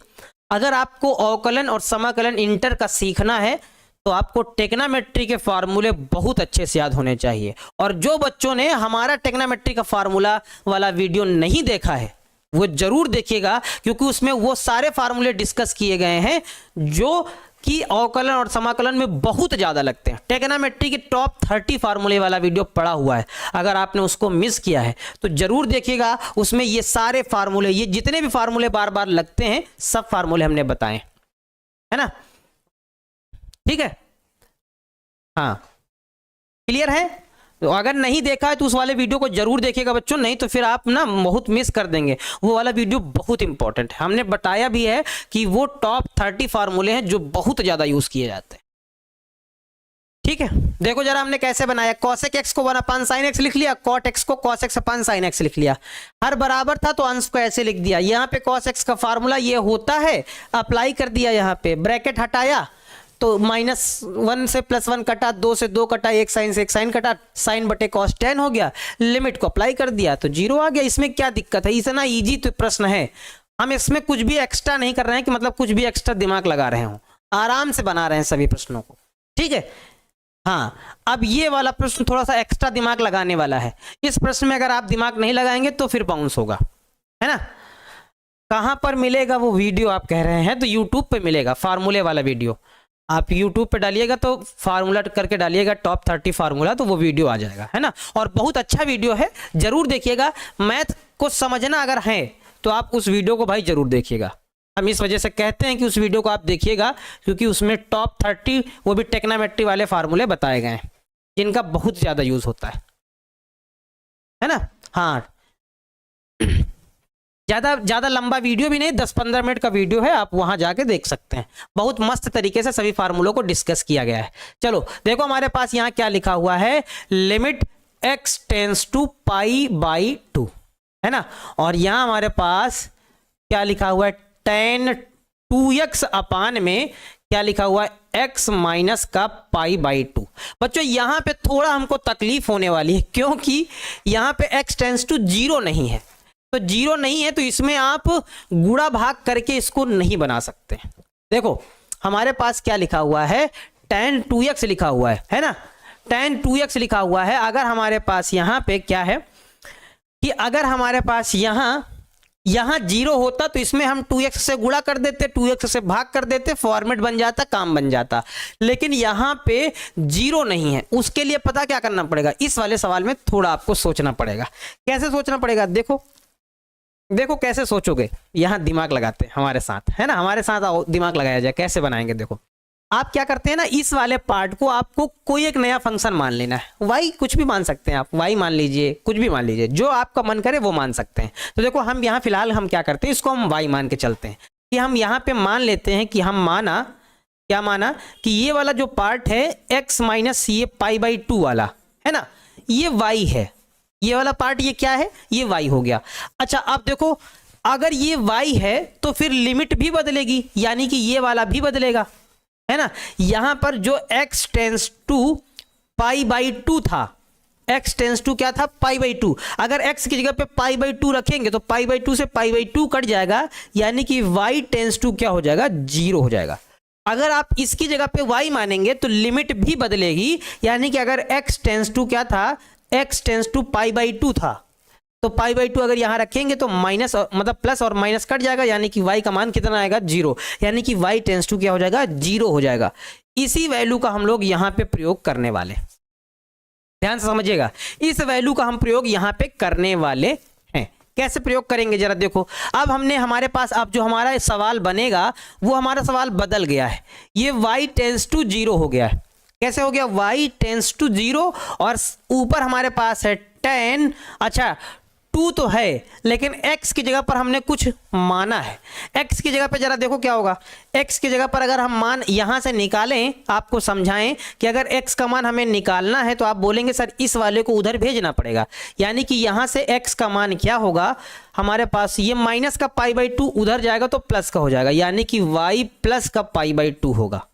अगर आपको अवकलन और समाकलन इंटर का सीखना है तो आपको टेक्नामेट्री के फार्मूले बहुत अच्छे से याद होने चाहिए। और जो बच्चों ने हमारा टेक्नामेट्री का फार्मूला वाला वीडियो नहीं देखा है वो जरूर देखिएगा, क्योंकि उसमें वो सारे फार्मूले डिस्कस किए गए हैं जो कि अवकलन और समाकलन में बहुत ज़्यादा लगते हैं। टेक्नामेट्री के टॉप 30 फार्मूले वाला वीडियो पड़ा हुआ है, अगर आपने उसको मिस किया है तो जरूर देखिएगा। उसमें ये सारे फार्मूले, ये जितने भी फार्मूले बार बार लगते हैं सब फार्मूले हमने बताए, है ना? ठीक है, हाँ, क्लियर है? तो अगर नहीं देखा है तो उस वाले वीडियो को जरूर देखिएगा बच्चों, नहीं तो फिर आप ना बहुत मिस कर देंगे। वो वाला वीडियो बहुत इंपॉर्टेंट है, हमने बताया भी है कि वो टॉप 30 फार्मूले हैं जो बहुत ज्यादा यूज किए जाते हैं। ठीक है, देखो जरा हमने कैसे बनाया। cosec x को 1/sin x लिख लिया, cot x को cos x अपन sin x लिख लिया। हर बराबर था तो अंश को ऐसे लिख दिया। यहाँ पे cos x का फार्मूला ये होता है, अप्लाई कर दिया, यहाँ पे ब्रैकेट हटाया तो -1 से +1 कटा, 2 से 2 कटा, 1 साइन से 1 साइन कटा, साइन बटे cos tan हो गया। लिमिट को अप्लाई कर दिया तो 0 आ गया। इसमें क्या दिक्कत है? इतना इजी तो प्रश्न है, हम इसमें कुछ भी एक्स्ट्रा नहीं कर रहे हैं कि मतलब कुछ भी एक्स्ट्रा दिमाग लगा रहे हो, आराम से बना रहे हैं सभी प्रश्नों को। ठीक है, हाँ, अब ये वाला प्रश्न थोड़ा सा एक्स्ट्रा दिमाग लगाने वाला है। इस प्रश्न में अगर आप दिमाग नहीं लगाएंगे तो फिर बाउंस होगा, है ना? कहां पर मिलेगा वो वीडियो आप कह रहे हैं? तो यूट्यूब पे मिलेगा फार्मूले वाला वीडियो। आप यूट्यूब पे डालिएगा तो फार्मूला करके डालिएगा टॉप 30 फार्मूला, तो वो वीडियो आ जाएगा, है ना? और बहुत अच्छा वीडियो है, जरूर देखिएगा। मैथ को समझना अगर है तो आप उस वीडियो को भाई जरूर देखिएगा। हम इस वजह से कहते हैं कि उस वीडियो को आप देखिएगा क्योंकि उसमें टॉप 30 वो भी टेक्नामेट्री वाले फार्मूले बताए गए हैं जिनका बहुत ज्यादा यूज होता है ना? हाँ, ज्यादा लंबा वीडियो भी नहीं, 10-15 मिनट का वीडियो है, आप वहां जाके देख सकते हैं। बहुत मस्त तरीके से सभी फार्मूलों को डिस्कस किया गया है। चलो देखो हमारे पास यहाँ क्या लिखा हुआ है, लिमिट x टेंस टू π/2, है ना? और यहाँ हमारे पास क्या लिखा हुआ है, tan 2x अपान में क्या लिखा हुआ है, x माइनस का π/2। बच्चों यहाँ पे थोड़ा हमको तकलीफ होने वाली है क्योंकि यहाँ पे x टेंस टू 0 नहीं है। तो 0 नहीं है तो इसमें आप गुणा भाग करके इसको नहीं बना सकते। देखो हमारे पास क्या लिखा हुआ है, tan 2x लिखा हुआ है ना? tan 2x लिखा हुआ है। अगर हमारे पास यहाँ पे क्या है कि अगर हमारे पास यहाँ 0 होता तो इसमें हम 2x से गुणा कर देते, 2x से भाग कर देते, फॉर्मेट बन जाता, काम बन जाता। लेकिन यहाँ पे 0 नहीं है, उसके लिए पता क्या करना पड़ेगा, इस वाले सवाल में थोड़ा आपको सोचना पड़ेगा। कैसे सोचना पड़ेगा? देखो कैसे सोचोगे, यहाँ दिमाग लगाते हैं हमारे साथ, है ना? हमारे साथ आओ, दिमाग लगाया जाए। कैसे बनाएंगे? देखो आप क्या करते हैं ना, इस वाले पार्ट को आपको कोई एक नया फंक्शन मान लेना है। y कुछ भी मान सकते हैं आप, y मान लीजिए, कुछ भी मान लीजिए, जो आपका मन करे वो मान सकते हैं। तो देखो हम यहाँ फिलहाल हम क्या करते हैं, इसको हम y मान के चलते हैं कि हम यहाँ पे मान लेते हैं कि हम क्या माना कि ये वाला जो पार्ट है x माइनस ये π/2 वाला, है ना, ये y है। ये वाला पार्ट ये क्या है, ये y हो गया। अच्छा अब देखो अगर ये y है तो फिर लिमिट भी बदलेगी, यानी कि ये वाला भी बदलेगा, है ना? यहां पर जो x टेंस टू π/2 था, x टेंस टू क्या था, π/2। अगर x की जगह पे π/2 रखेंगे तो π/2 से π/2 कट जाएगा, यानी कि y टेंस टू क्या हो जाएगा, 0 हो जाएगा। अगर आप इसकी जगह पे y मानेंगे तो लिमिट भी बदलेगी, यानी कि अगर x टेंस टू क्या था, x टेंस टू π/2 था, तो π/2 अगर यहां रखेंगे तो माइनस मतलब प्लस और माइनस कट जाएगा, यानी कि y का मान कितना आएगा, 0, यानी कि y टेंस टू क्या हो जाएगा, 0 हो जाएगा। इसी वैल्यू का हम लोग यहां पे प्रयोग करने वाले, ध्यान से समझिएगा, इस वैल्यू का हम प्रयोग यहां पे करने वाले हैं। कैसे प्रयोग करेंगे जरा देखो। अब हमने हमारे पास अब जो हमारा सवाल बनेगा वो हमारा सवाल बदल गया है, ये y टेंस टू 0 हो गया है। कैसे हो गया, y टेंस टू 0 और ऊपर हमारे पास है tan, अच्छा 2 तो है लेकिन x की जगह पर हमने कुछ माना है। x की जगह पर जरा देखो क्या होगा, x की जगह पर अगर हम मान यहां से निकालें, आपको समझाएं कि अगर x का मान हमें निकालना है तो आप बोलेंगे सर इस वाले को उधर भेजना पड़ेगा, यानी कि यहां से x का मान क्या होगा, हमारे पास ये माइनस का π/2 उधर जाएगा तो प्लस का हो जाएगा, यानी कि y प्लस का π/2 होगा।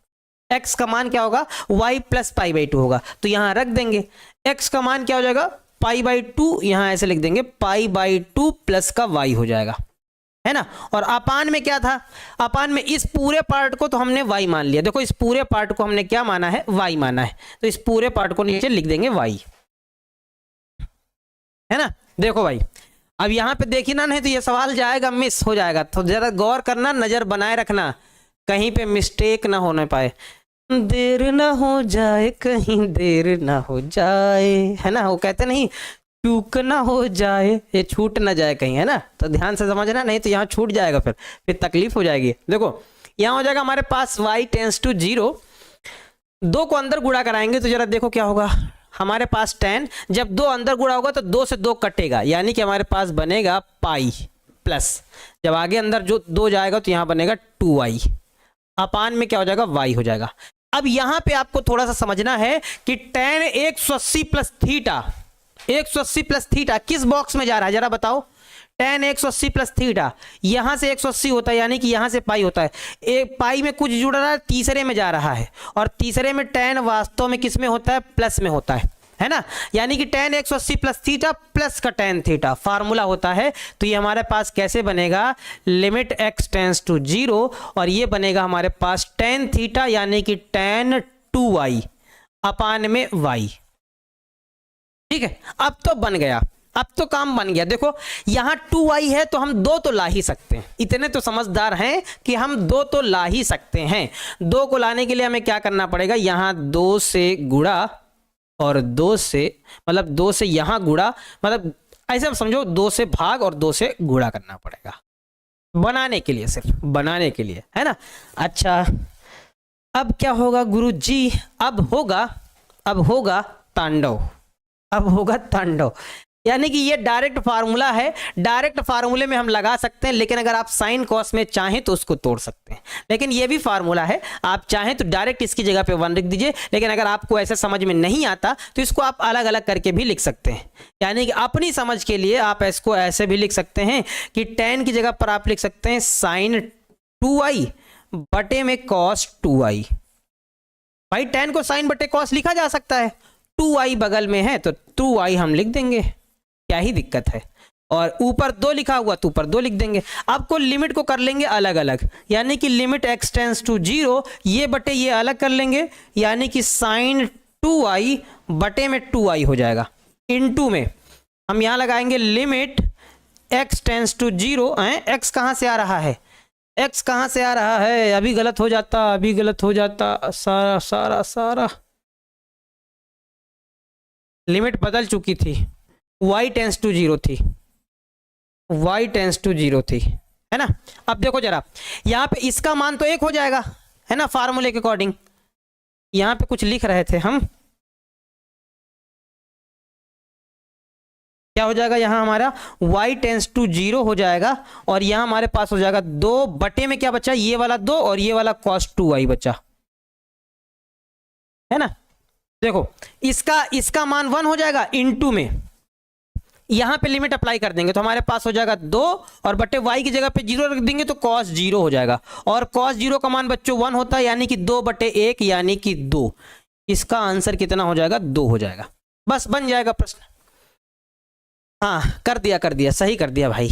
x का मान क्या होगा, y प्लस π/2 होगा, तो यहां रख देंगे। x का मान क्या हो जाएगा, π/2, यहां ऐसे लिख देंगे π/2 प्लस का y हो जाएगा, है ना। और अपान में क्या था, अपान में इस पूरे पार्ट को तो हमने y मान लिया। देखो इस पूरे पार्ट को हमने क्या माना है, y माना है, तो इस पूरे पार्ट को नीचे लिख देंगे y, है ना। देखो भाई अब यहाँ पे देखी ना, नहीं तो ये सवाल जाएगा, मिस हो जाएगा, तो जरा गौर करना, नजर बनाए रखना, कहीं पे मिस्टेक ना होने पाए, देर ना हो जाए, कहीं देर ना हो जाए, है ना। वो कहते नहीं चूक ना हो जाए, ये छूट ना जाए कहीं, है ना। तो ध्यान से समझना, नहीं तो यहाँ छूट जाएगा, फिर तकलीफ हो जाएगी। देखो यहाँ हो जाएगा हमारे पास y टेंस टू 0, 2 को अंदर गुणा कराएंगे तो जरा देखो क्या होगा, हमारे पास 10, जब 2 अंदर गुणा होगा तो 2 से 2 कटेगा, यानी कि हमारे पास बनेगा पाई, प्लस जब आगे अंदर जो 2 जाएगा तो यहाँ बनेगा 2y, अपान में क्या हो जाएगा, y हो जाएगा। अब यहाँ पे आपको थोड़ा सा समझना है कि tan 180 plus theta, 180 plus theta किस बॉक्स में जा रहा है जरा बताओ। tan 180 प्लस थीटा, यहां से 180 होता है, यानी कि यहां से पाई होता है, एक पाई में कुछ जुड़ रहा है, तीसरे में जा रहा है, और तीसरे में tan वास्तव में किस में होता है, प्लस में होता है ना। यानी कि tan 180 प्लस थीटा प्लस का tan थीटा फार्मूला होता है। तो ये हमारे पास कैसे बनेगा, लिमिट x टेंस टू 0, और ये बनेगा हमारे पास tan थीटा यानी कि tan 2y अपान में y। ठीक है, अब तो बन गया, अब तो काम बन गया। देखो यहां 2y है तो हम 2 तो ला ही सकते हैं, इतने तो समझदार हैं कि हम 2 तो ला ही सकते हैं। 2 को लाने के लिए हमें क्या करना पड़ेगा, यहां 2 से गुणा और 2 से, मतलब 2 से यहां गुणा, मतलब ऐसे समझो 2 से भाग और 2 से गुणा करना पड़ेगा बनाने के लिए, सिर्फ बनाने के लिए, है ना। अच्छा अब क्या होगा गुरुजी, अब होगा तांडव, अब होगा तांडव, यानी कि ये डायरेक्ट फार्मूला है, डायरेक्ट फार्मूले में हम लगा सकते हैं, लेकिन अगर आप साइन कॉस में चाहें तो उसको तोड़ सकते हैं, लेकिन ये भी फार्मूला है, आप चाहें तो डायरेक्ट इसकी जगह पे 1 लिख दीजिए, लेकिन अगर आपको ऐसे समझ में नहीं आता तो इसको आप अलग अलग करके भी लिख सकते हैं। यानी कि अपनी समझ के लिए आप इसको ऐसे भी लिख सकते हैं कि tan की जगह पर आप लिख सकते हैं साइन 2y बटे में कॉस 2y। भाई tan को साइन बटे कॉस लिखा जा सकता है, 2y बगल में है तो 2y हम लिख देंगे, क्या ही दिक्कत है, और ऊपर 2 लिखा हुआ तो ऊपर 2 लिख देंगे। आपको लिमिट को कर लेंगे अलग अलग, यानी कि लिमिट x टेंस टू 0, ये बटे ये अलग कर लेंगे, यानी कि साइन 2y बटे में 2y हो जाएगा। इनटू में हम यहां लगाएंगे limit x tends to 0, x कहां से आ रहा है, x कहां से आ रहा है, अभी गलत हो जाता, अभी गलत हो जाता, सारा सारा सारा लिमिट बदल चुकी थी, y टेंस टू 0 थी, y टेंस टू 0 थी, है ना। अब देखो जरा यहाँ पे इसका मान तो 1 हो जाएगा, है ना, फार्मूले के अकॉर्डिंग। यहाँ पे कुछ लिख रहे थे हम, क्या हो जाएगा, यहाँ हमारा y टेंस टू 0 हो जाएगा, और यहाँ हमारे पास हो जाएगा 2 बटे में क्या बचा, ये वाला 2 और ये वाला cos 2y बचा, है ना। देखो इसका मान 1 हो जाएगा, इनटू में यहां पे लिमिट अप्लाई कर देंगे तो हमारे पास हो जाएगा 2, और बटे y की जगह पे 0 रख देंगे तो cos 0 हो जाएगा, और cos 0 का मान बच्चों 1 होता है, यानी कि 2 बटे 1 यानी कि 2। इसका आंसर कितना हो जाएगा, 2 हो जाएगा, बस बन जाएगा प्रश्न। हाँ कर दिया, सही कर दिया भाई,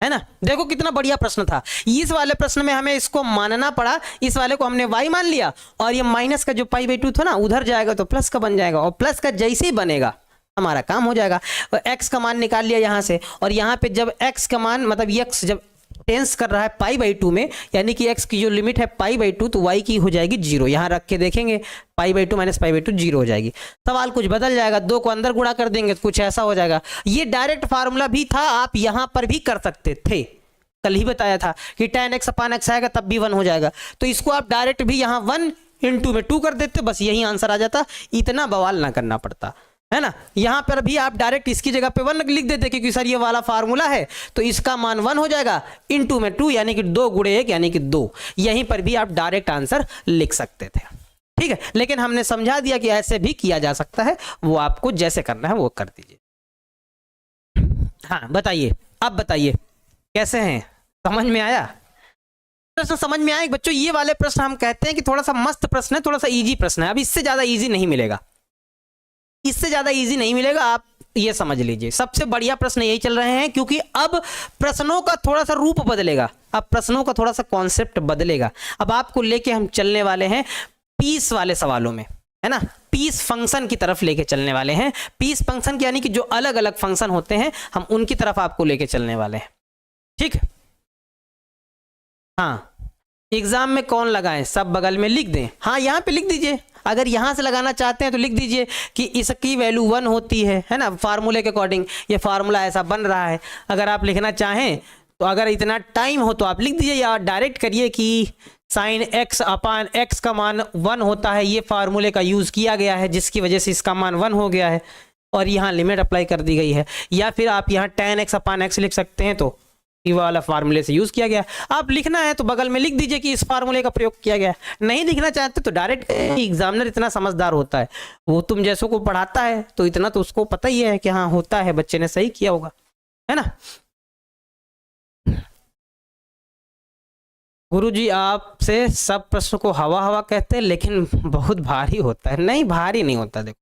है ना। देखो कितना बढ़िया प्रश्न था। इस वाले प्रश्न में हमें इसको मानना पड़ा, इस वाले को हमने y मान लिया, और ये माइनस का जो π/2 था ना उधर जाएगा तो प्लस का बन जाएगा, और प्लस का जैसे ही बनेगा हमारा काम हो जाएगा। और x का मान निकाल लिया यहाँ से, और यहाँ पे जब x का मान मतलब x जब टेंस कर रहा है π/2 में, यानी कि x की जो लिमिट है π/2, तो y की हो जाएगी 0। यहाँ रख के देखेंगे π/2 माइनस π/2 0 हो जाएगी, सवाल कुछ बदल जाएगा, 2 को अंदर गुणा कर देंगे तो कुछ ऐसा हो जाएगा। ये डायरेक्ट फार्मूला भी था, आप यहाँ पर भी कर सकते थे, कल ही बताया था कि tan x अपान x आएगा तब भी 1 हो जाएगा, तो इसको आप डायरेक्ट भी यहाँ 1 इंटू में 2 कर देते, बस यही आंसर आ जाता, इतना बवाल ना करना पड़ता, है ना। यहां पर भी आप डायरेक्ट इसकी जगह पे 1 लिख देते, क्योंकि सर ये वाला फार्मूला है, तो इसका मान 1 हो जाएगा, इनटू में 2 यानी कि 2 गुणे 1 यानी कि 2। यहीं पर भी आप डायरेक्ट आंसर लिख सकते थे, ठीक है, लेकिन हमने समझा दिया कि ऐसे भी किया जा सकता है, वो आपको जैसे करना है वो कर दीजिए। हाँ बताइए, अब बताइए कैसे हैं, समझ में आया, प्रश्न समझ में आया बच्चों। ये वाले प्रश्न हम कहते हैं कि थोड़ा सा मस्त प्रश्न है, थोड़ा सा इजी प्रश्न है, अब इससे ज्यादा इजी नहीं मिलेगा, इससे ज्यादा इजी नहीं मिलेगा। आप ये समझ लीजिए सबसे बढ़िया प्रश्न यही चल रहे हैं, क्योंकि अब प्रश्नों का थोड़ा सा रूप बदलेगा, अब प्रश्नों का थोड़ा सा कॉन्सेप्ट बदलेगा। अब आपको लेके हम चलने वाले हैं पीस वाले सवालों में, है ना, पीस फंक्शन की तरफ लेके चलने वाले हैं। पीस फंक्शन यानी कि जो अलग अलग फंक्शन होते हैं हम उनकी तरफ आपको लेके चलने वाले हैं, ठीक। हाँ, एग्जाम में कौन लगाएं, सब बगल में लिख दें। हाँ, यहाँ पे लिख दीजिए, अगर यहाँ से लगाना चाहते हैं तो लिख दीजिए कि इसकी वैल्यू 1 होती है ना, फार्मूले के अकॉर्डिंग ये फार्मूला ऐसा बन रहा है। अगर आप लिखना चाहें तो अगर इतना टाइम हो तो आप लिख दीजिए, या डायरेक्ट करिए कि साइन x अपान x का मान 1 होता है, ये फार्मूले का यूज़ किया गया है जिसकी वजह से इसका मान 1 हो गया है और यहाँ लिमिट अप्लाई कर दी गई है। या फिर आप यहाँ tan x अपान x लिख सकते हैं, तो ये वाला फार्मूले से यूज किया गया। आप लिखना है तो बगल में लिख दीजिए कि इस फार्मूले का प्रयोग किया गया है। नहीं लिखना चाहते तो डायरेक्ट, एग्जामिनर इतना समझदार होता है, वो तुम जैसों को पढ़ाता है तो इतना तो उसको पता ही है कि हाँ होता है, बच्चे ने सही किया होगा, है ना। गुरुजी आपसे सब प्रश्न को हवा हवा कहते हैं लेकिन बहुत भारी होता है। नहीं, भारी नहीं होता। देखो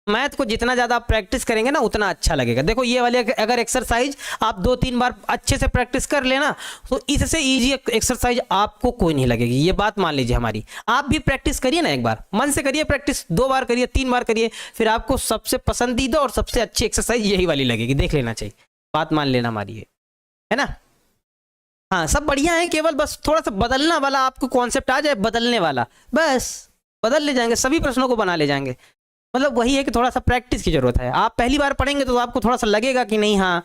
मैथ को जितना ज़्यादा आप प्रैक्टिस करेंगे ना उतना अच्छा लगेगा। देखो ये वाली अगर एक्सरसाइज आप 2-3 बार अच्छे से प्रैक्टिस कर लेना तो इससे इजी एक्सरसाइज आपको कोई नहीं लगेगी, ये बात मान लीजिए हमारी। आप भी प्रैक्टिस करिए ना, एक बार मन से करिए प्रैक्टिस, 2 बार करिए, 3 बार करिए, फिर आपको सबसे पसंदीदा और सबसे अच्छी एक्सरसाइज यही वाली लगेगी। देख लेना चाहिए, बात मान लेना हमारी, है ना। हाँ, सब बढ़िया है, केवल बस थोड़ा सा बदलना वाला आपको कॉन्सेप्ट आ जाए, बदलने वाला, बस बदल ले जाएंगे, सभी प्रश्नों को बना ले जाएंगे। मतलब वही है कि थोड़ा सा प्रैक्टिस की जरूरत है। आप पहली बार पढ़ेंगे तो आपको थोड़ा सा लगेगा कि नहीं, हाँ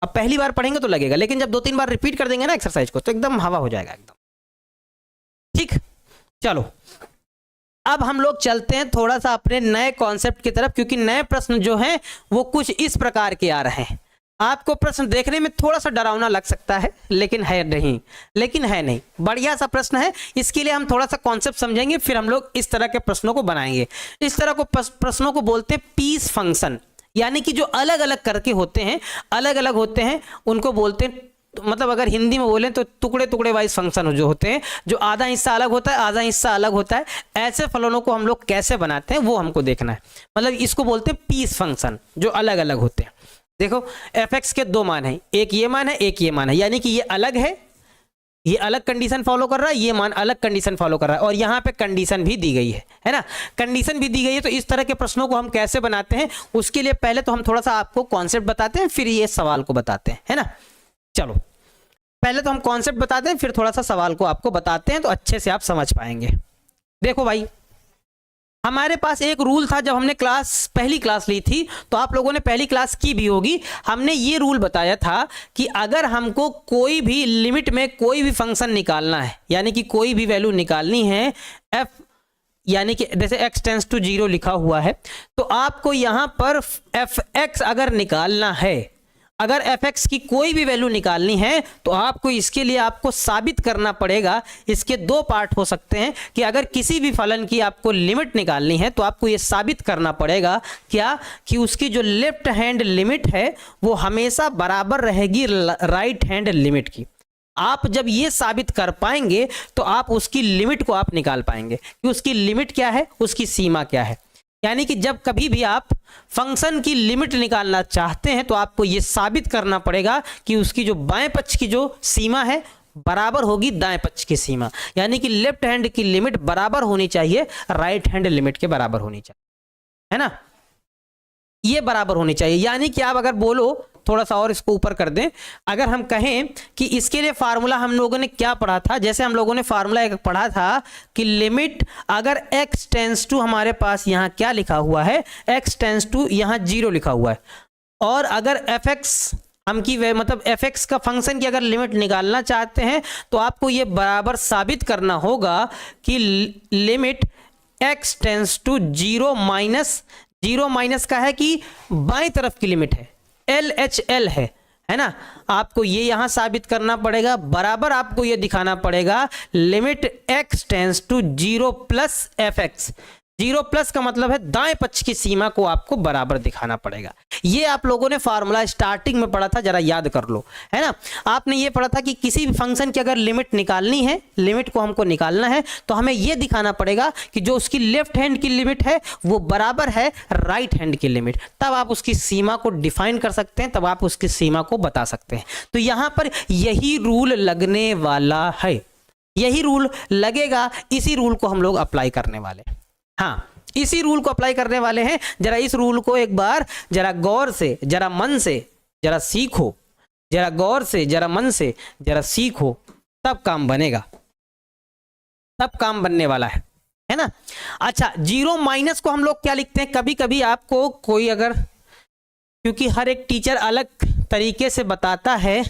अब पहली बार पढ़ेंगे तो लगेगा, लेकिन जब 2-3 बार रिपीट कर देंगे ना एक्सरसाइज को तो एकदम हवा हो जाएगा एकदम, ठीक। चलो अब हम लोग चलते हैं थोड़ा सा अपने नए कॉन्सेप्ट की तरफ, क्योंकि नए प्रश्न जो हैं वो कुछ इस प्रकार के आ रहे हैं। आपको प्रश्न देखने में थोड़ा सा डरावना लग सकता है लेकिन है नहीं, बढ़िया सा प्रश्न है। इसके लिए हम थोड़ा सा कॉन्सेप्ट समझेंगे, फिर हम लोग इस तरह के प्रश्नों को बनाएंगे। इस तरह को प्रश्नों को बोलते हैं पीस फंक्शन, यानी कि जो अलग अलग करके होते हैं उनको बोलते हैं, मतलब अगर हिंदी में बोलें तो टुकड़े टुकड़े वाइज फंक्शन जो होते हैं, जो आधा हिस्सा अलग होता है आधा हिस्सा अलग होता है, ऐसे फलनों को हम लोग कैसे बनाते हैं वो हमको देखना है। मतलब इसको बोलते हैं पीस फंक्शन, जो अलग अलग होते हैं। देखो f(x) के 2 मान हैं, एक ये मान है एक ये मान है, यानी कि ये अलग है, ये अलग कंडीशन फॉलो कर रहा है, ये मान अलग कंडीशन फॉलो कर रहा है, और यहाँ पे कंडीशन भी दी गई है ना, कंडीशन भी दी गई है। तो इस तरह के प्रश्नों को हम कैसे बनाते हैं उसके लिए पहले तो हम थोड़ा सा आपको कॉन्सेप्ट बताते हैं, फिर ये सवाल को बताते हैं, है ना। चलो पहले तो हम कॉन्सेप्ट बताते हैं, फिर थोड़ा सा सवाल को आपको बताते हैं तो अच्छे से आप समझ पाएंगे। देखो भाई, हमारे पास एक रूल था जब हमने पहली क्लास ली थी, तो आप लोगों ने पहली क्लास की भी होगी। हमने ये रूल बताया था कि अगर हमको कोई भी लिमिट में कोई भी फंक्शन निकालना है, यानी कि कोई भी वैल्यू निकालनी है, f यानी कि जैसे x टेंस टू 0 लिखा हुआ है, तो आपको यहाँ पर f(x) अगर निकालना है, अगर f(x) की कोई भी वैल्यू निकालनी है तो आपको इसके लिए आपको साबित करना पड़ेगा। इसके 2 पार्ट हो सकते हैं कि अगर किसी भी फलन की आपको लिमिट निकालनी है तो आपको ये साबित करना पड़ेगा क्या, कि उसकी जो लेफ्ट हैंड लिमिट है वो हमेशा बराबर रहेगी राइट हैंड लिमिट की। आप जब ये साबित कर पाएंगे तो आप उसकी लिमिट को आप निकाल पाएंगे कि उसकी लिमिट क्या है, उसकी सीमा क्या है। यानी कि जब कभी भी आप फंक्शन की लिमिट निकालना चाहते हैं तो आपको यह साबित करना पड़ेगा कि उसकी जो बाएं पक्ष की जो सीमा है बराबर होगी दाएं पक्ष की सीमा, यानी कि लेफ्ट हैंड की लिमिट बराबर होनी चाहिए राइट हैंड लिमिट के बराबर होनी चाहिए, है ना, ये बराबर होनी चाहिए। यानी कि आप अगर बोलो, थोड़ा सा और इसको ऊपर कर दें, अगर हम कहें कि इसके लिए फार्मूला हम लोगों ने क्या पढ़ा था, जैसे हम लोगों ने फार्मूला एक पढ़ा था कि लिमिट अगर x टेंस टू, हमारे पास यहाँ क्या लिखा हुआ है, x टेंस टू यहाँ 0 लिखा हुआ है, और अगर f(x) हम की मतलब f(x) का फंक्शन की अगर लिमिट निकालना चाहते हैं तो आपको ये बराबर साबित करना होगा कि limit x tends to 0 minus का है कि बाएं तरफ की लिमिट है, LHL है ना, आपको ये यहां साबित करना पड़ेगा, बराबर आपको ये दिखाना पड़ेगा limit x tends to 0 plus f(x), zero plus का मतलब है दाएं पक्ष की सीमा को आपको बराबर दिखाना पड़ेगा। ये आप लोगों ने फार्मूला स्टार्टिंग में पढ़ा था, जरा याद कर लो, है ना। आपने ये पढ़ा था कि किसी भी फंक्शन की अगर लिमिट निकालनी है, लिमिट को हमको निकालना है तो हमें ये दिखाना पड़ेगा कि जो उसकी लेफ्ट हैंड की लिमिट है वो बराबर है राइट हैंड की लिमिट, तब आप उसकी सीमा को डिफाइन कर सकते हैं, तब आप उसकी सीमा को बता सकते हैं। तो यहां पर यही रूल लगने वाला है, यही रूल लगेगा, इसी रूल को हम लोग अप्लाई करने वाले हैं। हाँ, इसी रूल को अप्लाई करने वाले हैं। जरा इस रूल को एक बार जरा गौर से, जरा मन से जरा सीखो, जरा गौर से, जरा मन से जरा सीखो, तब काम बनेगा, तब काम बनने वाला है ना। अच्छा, जीरो माइनस को हम लोग क्या लिखते हैं, कभी कभी आपको कोई अगर, क्योंकि हर एक टीचर अलग तरीके से बताता है,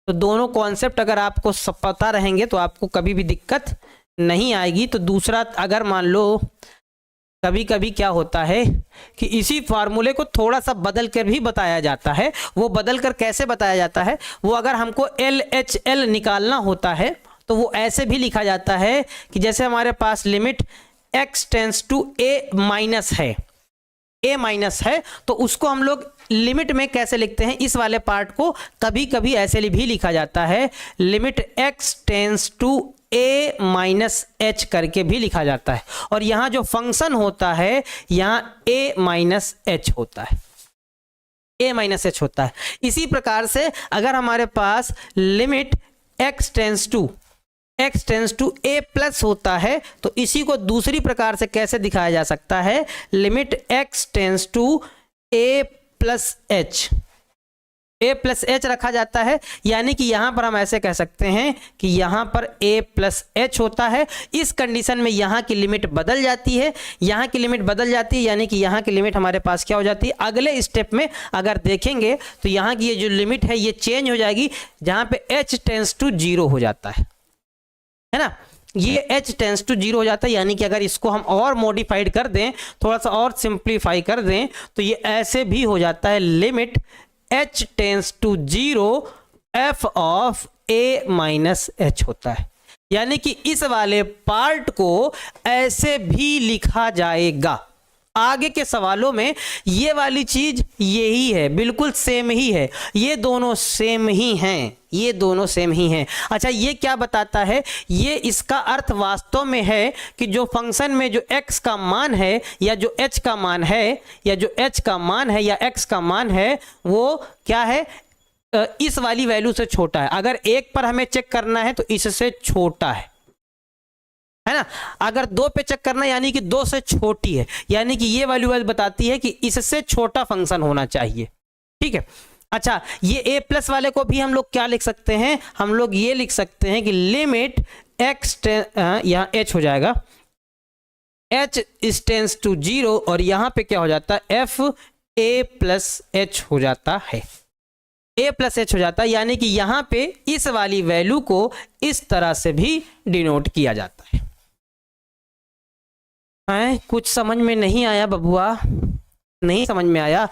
तो दोनों कॉन्सेप्ट अगर आपको सब पता रहेंगे तो आपको कभी भी दिक्कत नहीं आएगी। तो दूसरा, अगर मान लो कभी कभी क्या होता है कि इसी फार्मूले को थोड़ा सा बदल कर भी बताया जाता है। वो बदल कर कैसे बताया जाता है, वो अगर हमको LHL निकालना होता है तो वो ऐसे भी लिखा जाता है कि जैसे हमारे पास limit x tends to a minus है, a माइनस है, तो उसको हम लोग लिमिट में कैसे लिखते हैं, इस वाले पार्ट को कभी कभी ऐसे भी लिखा जाता है, limit x tends to a minus h करके भी लिखा जाता है। और यहां जो फंक्शन होता है यहां a माइनस h होता है, a माइनस h होता है। इसी प्रकार से अगर हमारे पास limit x tends to a plus होता है तो इसी को दूसरी प्रकार से कैसे दिखाया जा सकता है, limit x tends to a plus h, a plus h रखा जाता है। यानी कि यहां पर हम ऐसे कह सकते हैं कि यहां पर a प्लस एच होता है। इस कंडीशन में यहां की लिमिट बदल जाती है, यहां की लिमिट बदल जाती है, यानी कि यहां की लिमिट हमारे पास क्या हो जाती है, अगले स्टेप में अगर देखेंगे तो यहां की ये जो लिमिट है ये चेंज हो जाएगी, जहां पे h टेंस टू 0 हो जाता है ना। ये h टेंस टू 0 हो जाता है, यानी कि अगर इसको हम और मॉडिफाइड कर दें, थोड़ा सा और सिंप्लीफाई कर दें, तो ये ऐसे भी हो जाता है, limit h tends to 0 f of a minus h होता है। यानी कि इस वाले पार्ट को ऐसे भी लिखा जाएगा। आगे के सवालों में ये वाली चीज यही है, बिल्कुल सेम ही है, ये दोनों सेम ही हैं, ये दोनों सेम ही हैं। अच्छा, ये क्या बताता है, ये इसका अर्थ वास्तव में है कि जो फंक्शन में जो x का मान है या जो h का मान है या जो h का मान है या x का मान है वो क्या है, इस वाली वैल्यू से छोटा है। अगर 1 पर हमें चेक करना है तो इससे छोटा है ना। अगर 2 पे चेक करना यानी कि 2 से छोटी है, यानी कि ये वैल्यू बताती है कि इससे छोटा फंक्शन होना चाहिए, ठीक है। अच्छा, ये a प्लस वाले को भी हम लोग क्या लिख सकते हैं, हम लोग ये लिख सकते हैं कि लिमिट x, यहाँ h हो जाएगा, h टेंस टू 0 और यहाँ पे क्या हो जाता है, f a प्लस h हो जाता है, a प्लस h हो जाता है। यानी कि यहाँ पे इस वाली वैल्यू को इस तरह से भी डिनोट किया जाता है। कुछ समझ में नहीं आया बबुआ, नहीं समझ में आया,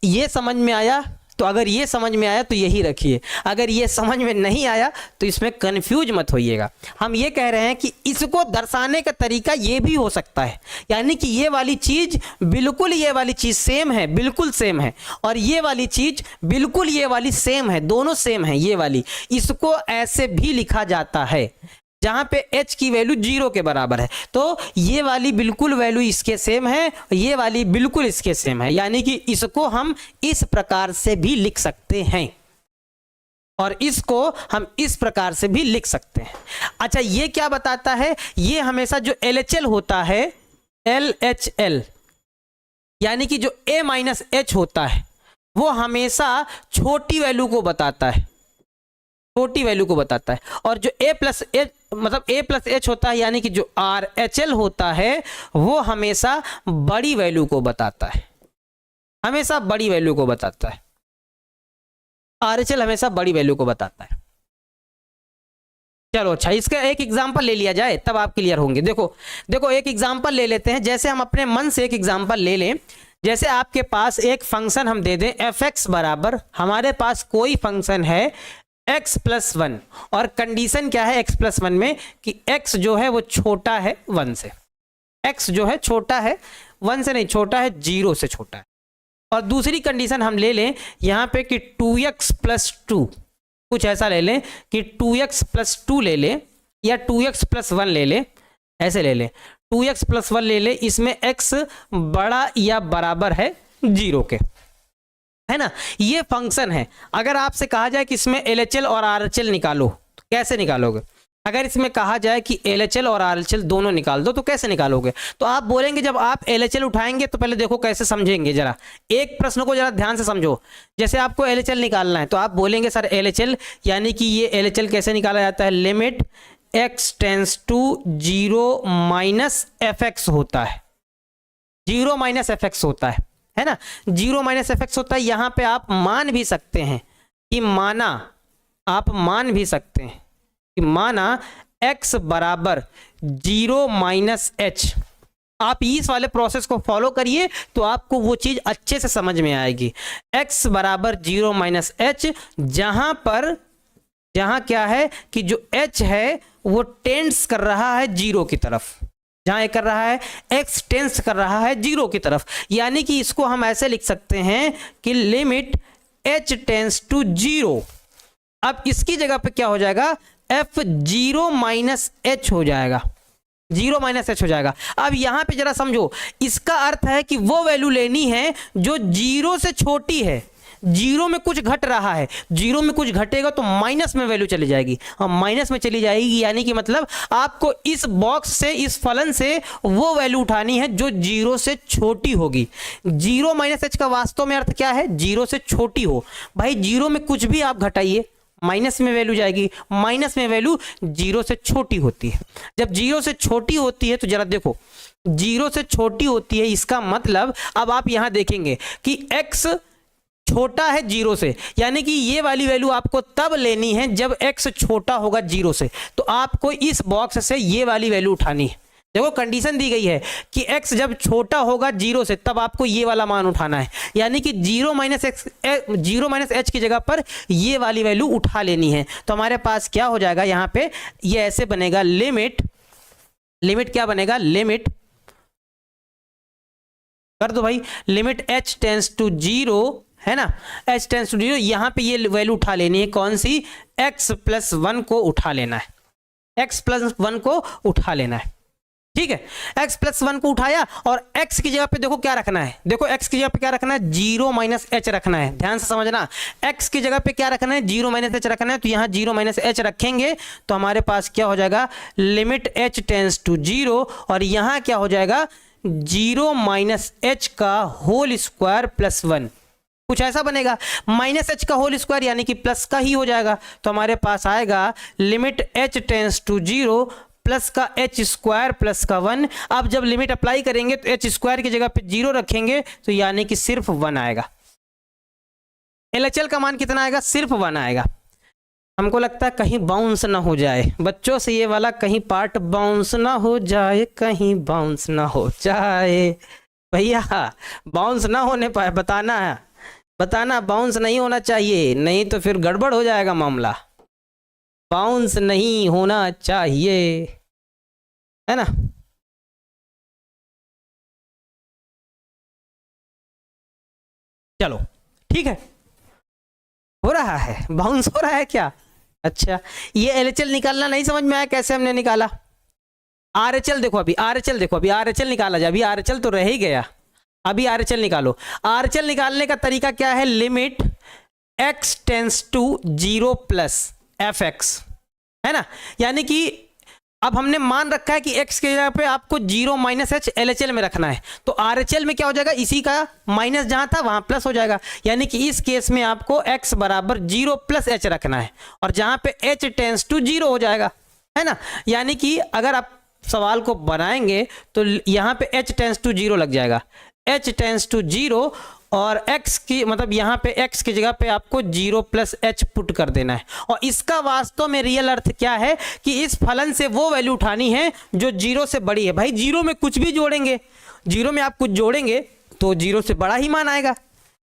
ये समझ में आया तो अगर ये समझ में आया तो यही रखिए, अगर ये समझ में नहीं आया तो इसमें कंफ्यूज मत होइएगा। हम ये कह रहे हैं कि इसको दर्शाने का तरीका ये भी हो सकता है, यानी कि ये वाली चीज बिल्कुल ये वाली चीज सेम है, बिल्कुल सेम है, और ये वाली चीज बिल्कुल ये वाली सेम है, दोनों सेम है ये वाली। इसको ऐसे भी लिखा जाता है जहां पे h की वैल्यू 0 के बराबर है, तो ये वाली बिल्कुल वैल्यू इसके सेम है, ये वाली बिल्कुल इसके सेम है, यानी कि इसको हम इस प्रकार से भी लिख सकते हैं और इसको हम इस प्रकार से भी लिख सकते हैं। अच्छा, ये क्या बताता है, ये हमेशा जो LHL होता है, LHL यानी कि जो a माइनस h होता है वो हमेशा छोटी वैल्यू को बताता है, छोटी वैल्यू को बताता है, और जो a प्लस h मतलब a प्लस h होता है यानी कि जो RHL होता है वो हमेशा बड़ी वैल्यू को बताता है, हमेशा बड़ी वैल्यू को बताता है, RHL हमेशा बड़ी वैल्यू को बताता है। चलो अच्छा, इसका एक एग्जांपल ले लिया जाए तब आप क्लियर होंगे। देखो एक एग्जांपल ले लेते हैं, जैसे हम अपने मन से एक एग्जांपल ले लें। जैसे आपके पास एक फंक्शन हम दे दें fx बराबर, हमारे पास कोई फंक्शन है x प्लस 1 और कंडीशन क्या है x प्लस 1 में कि x जो है वो छोटा है 1 से, x जो है छोटा है 1 से नहीं, छोटा है 0 से छोटा है। और दूसरी कंडीशन हम ले लें यहाँ पे कि 2x प्लस 2, कुछ ऐसा ले लें कि 2x प्लस 2 ले लें या 2x प्लस 1 ले लें, ऐसे ले लें 2x प्लस 1 ले लें, इसमें x बड़ा या बराबर है 0 के, है ना। ये फंक्शन है। अगर आपसे कहा जाए कि इसमें LHL और RHL निकालो तो कैसे निकालोगे? अगर इसमें कहा जाए कि LHL और RHL दोनों निकाल दो तो कैसे निकालोगे? तो आप बोलेंगे जब आप LHL उठाएंगे तो पहले देखो कैसे समझेंगे, जरा एक प्रश्न को जरा ध्यान से समझो। जैसे आपको LHL निकालना है तो आप बोलेंगे सर LHL यानी कि ये LHL कैसे निकाला जाता है? Limit x tends to 0 minus fx होता है, 0 माइनस fx होता है ना, 0 माइनस fx होता है। यहाँ पे आप मान भी सकते हैं कि मान भी सकते हैं कि माना x बराबर 0 माइनस h। आप इस वाले प्रोसेस को फॉलो करिए तो आपको वो चीज अच्छे से समझ में आएगी। x बराबर 0 माइनस h, जहां क्या है कि जो h है वो टेंड्स कर रहा है 0 की तरफ, जहां कर रहा है x टेंस कर रहा है 0 की तरफ, यानी कि इसको हम ऐसे लिख सकते हैं कि लिमिट h टेंस टू 0। अब इसकी जगह पे क्या हो जाएगा? f 0 माइनस h हो जाएगा, 0 माइनस h हो जाएगा। अब यहां पे जरा समझो, इसका अर्थ है कि वो वैल्यू लेनी है जो 0 से छोटी है। 0 में कुछ घट रहा है, 0 में कुछ घटेगा तो माइनस में वैल्यू चली जाएगी, और माइनस में चली जाएगी यानी कि मतलब आपको इस बॉक्स से, इस फलन से वो वैल्यू उठानी है जो 0 से छोटी होगी। 0 माइनस h का वास्तव में अर्थ क्या है? 0 से छोटी हो। भाई 0 में कुछ भी आप घटाइए माइनस में वैल्यू जाएगी, माइनस में वैल्यू 0 से छोटी होती है। जब 0 से छोटी होती है तो जरा देखो, 0 से छोटी होती है, इसका मतलब अब आप यहां देखेंगे कि x छोटा है 0 से, यानी कि ये वाली वैल्यू आपको तब लेनी है जब x छोटा होगा 0 से। तो आपको इस बॉक्स से ये वाली वैल्यू उठानी है। देखो कंडीशन दी गई है कि x जब छोटा होगा 0 से तब आपको ये वाला मान उठाना है, यानी कि 0 माइनस h की जगह पर ये वाली वैल्यू उठा लेनी है। तो हमारे पास क्या हो जाएगा यहाँ पे? ये ऐसे बनेगा, लिमिट क्या बनेगा? लिमिट कर दो भाई, लिमिट h टेंस टू 0 है ना, h टेंस टू 0। यहाँ पे ये वैल्यू उठा लेनी है, कौन सी? x प्लस 1 को उठा लेना है, x प्लस 1 को उठा लेना है, ठीक है। x प्लस 1 को उठाया और x की जगह पे देखो क्या रखना है, देखो x की जगह पे क्या रखना है? 0 माइनस h रखना है। ध्यान से समझना, x की जगह पे क्या रखना है? 0 माइनस h रखना है। तो यहाँ 0 माइनस h रखेंगे तो हमारे पास क्या हो जाएगा? लिमिट h टेंस टू 0, और यहाँ क्या हो जाएगा? 0 माइनस h का होल स्क्वायर प्लस 1, कुछ ऐसा बनेगा। माइनस h का होल स्क्वायर यानी कि प्लस का ही हो जाएगा। तो हमारे पास आएगा limit h tends to 0 plus का h स्क्वायर प्लस का 1। अब जब लिमिट अप्लाई करेंगे तो h स्क्वायर की जगह पे 0 रखेंगे तो यानी कि सिर्फ 1 आएगा। LHL का मान कितना आएगा? सिर्फ 1 आएगा। हमको लगता है कहीं बाउंस ना हो जाए बच्चों से, ये वाला कहीं पार्ट बाउंस ना हो जाए, कहीं बाउंस ना हो जाए। भैया बाउंस ना होने पाए बताना बाउंस नहीं होना चाहिए, नहीं तो फिर गड़बड़ हो जाएगा मामला। बाउंस नहीं होना चाहिए, है ना। चलो ठीक है, हो रहा है बाउंस, हो रहा है क्या? अच्छा, ये LHL निकालना नहीं समझ में आया कैसे हमने निकाला? RHL देखो, अभी RHL निकाला जाए। अभी RHL तो रह ही गया, अभी RHL निकालो। RHL निकालने का तरीका क्या है? Limit x tends to 0 plus fx, है ना। यानी कि अब हमने मान रखा है कि x के जगह पे आपको 0 माइनस h LHL में रखना है, तो RHL में क्या हो जाएगा? इसी का माइनस जहां था वहां प्लस हो जाएगा, यानी कि इस केस में आपको x बराबर 0 प्लस h रखना है, और जहां पे h टेंस टू 0 हो जाएगा, है ना। यानी कि अगर आप सवाल को बनाएंगे तो यहाँ पे h टेंस टू 0 लग जाएगा, h टेंस टू 0, और x की मतलब यहाँ पे x की जगह पे आपको 0 प्लस h पुट कर देना है। और इसका वास्तव में रियल अर्थ क्या है कि इस फलन से वो वैल्यू उठानी है जो 0 से बड़ी है। भाई 0 में कुछ भी जोड़ेंगे, 0 में आप कुछ जोड़ेंगे तो 0 से बड़ा ही मान आएगा,